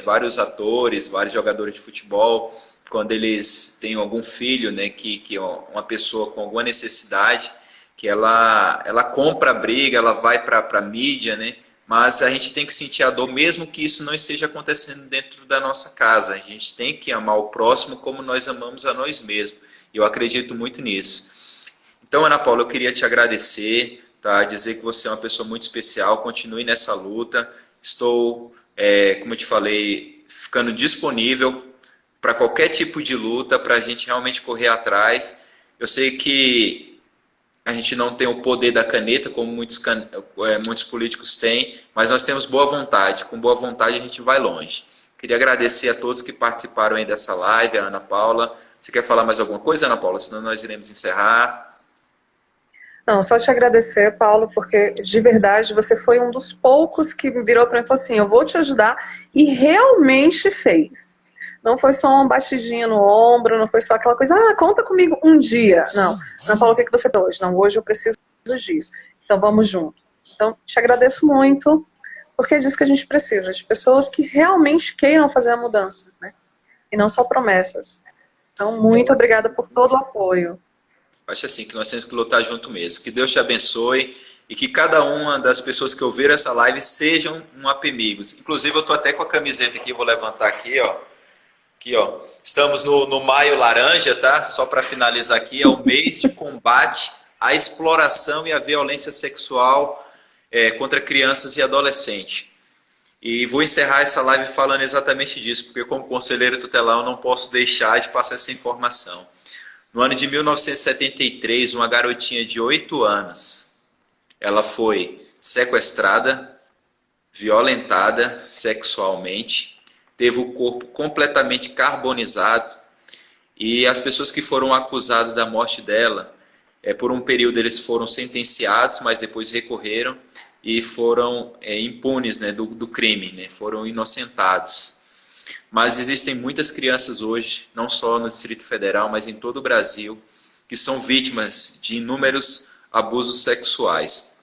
Speaker 1: vários atores, vários jogadores de futebol, quando eles têm algum filho, né, que é uma pessoa com alguma necessidade, que ela compra a briga, ela vai para a mídia, né? Mas a gente tem que sentir a dor, mesmo que isso não esteja acontecendo dentro da nossa casa. A gente tem que amar o próximo como nós amamos a nós mesmos. E eu acredito muito nisso. Então, Ana Paula, eu queria te agradecer, tá? Dizer que você é uma pessoa muito especial, continue nessa luta. Estou, como eu te falei, ficando disponível para qualquer tipo de luta, para a gente realmente correr atrás. Eu sei que a gente não tem o poder da caneta, como muitos políticos têm, mas nós temos boa vontade. Com boa vontade a gente vai longe. Queria agradecer a todos que participaram aí dessa live, a Ana Paula. Você quer falar mais alguma coisa, Ana Paula? Senão nós iremos encerrar.
Speaker 2: Não, só te agradecer, Paulo, porque de verdade você foi um dos poucos que virou para mim e falou assim, eu vou te ajudar, e realmente fez. Não foi só uma batidinha no ombro, não foi só aquela coisa, conta comigo um dia. Não, Ana Paula, o que você quer hoje? Não, hoje eu preciso disso. Então vamos junto. Então, te agradeço muito, porque é disso que a gente precisa, de pessoas que realmente queiram fazer a mudança, né? E não só promessas. Então, muito obrigada por todo o apoio.
Speaker 1: Acho assim, que nós temos que lutar junto mesmo. Que Deus te abençoe e que cada uma das pessoas que ouviram essa live sejam um Apimigos. Inclusive, eu estou até com a camiseta aqui, vou levantar aqui, ó. Aqui, ó. Estamos no Maio Laranja, tá? Só para finalizar aqui, é o mês de combate à exploração e à violência sexual contra crianças e adolescentes. E vou encerrar essa live falando exatamente disso, porque como conselheiro tutelar eu não posso deixar de passar essa informação. No ano de 1973, uma garotinha de 8 anos, ela foi sequestrada, violentada sexualmente, teve o corpo completamente carbonizado e as pessoas que foram acusadas da morte dela, por um período eles foram sentenciados, mas depois recorreram e foram impunes, né, do crime, né, foram inocentados. Mas existem muitas crianças hoje, não só no Distrito Federal, mas em todo o Brasil, que são vítimas de inúmeros abusos sexuais.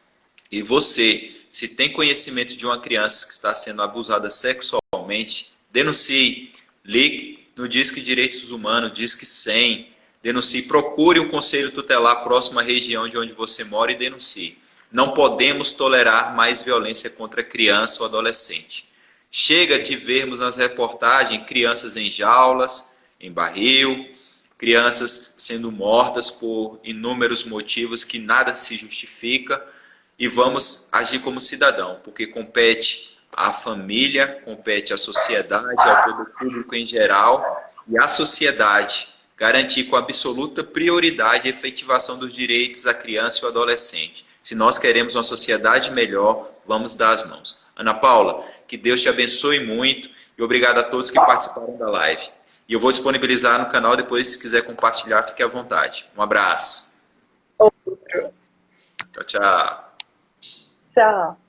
Speaker 1: E você, se tem conhecimento de uma criança que está sendo abusada sexualmente, denuncie, ligue no Disque Direitos Humanos, Disque 100, denuncie, procure um conselho tutelar próximo à região de onde você mora e denuncie. Não podemos tolerar mais violência contra criança ou adolescente. Chega de vermos nas reportagens crianças em jaulas, em barril, crianças sendo mortas por inúmeros motivos que nada se justifica, e vamos agir como cidadão, porque compete à família, compete à sociedade, ao poder público em geral, e à sociedade garantir com absoluta prioridade a efetivação dos direitos da criança e do adolescente. Se nós queremos uma sociedade melhor, vamos dar as mãos. Ana Paula, que Deus te abençoe muito e obrigado a todos que participaram da live. E eu vou disponibilizar no canal depois, se quiser compartilhar, fique à vontade. Um abraço.
Speaker 2: Outro.
Speaker 1: Tchau, tchau.
Speaker 2: Tchau.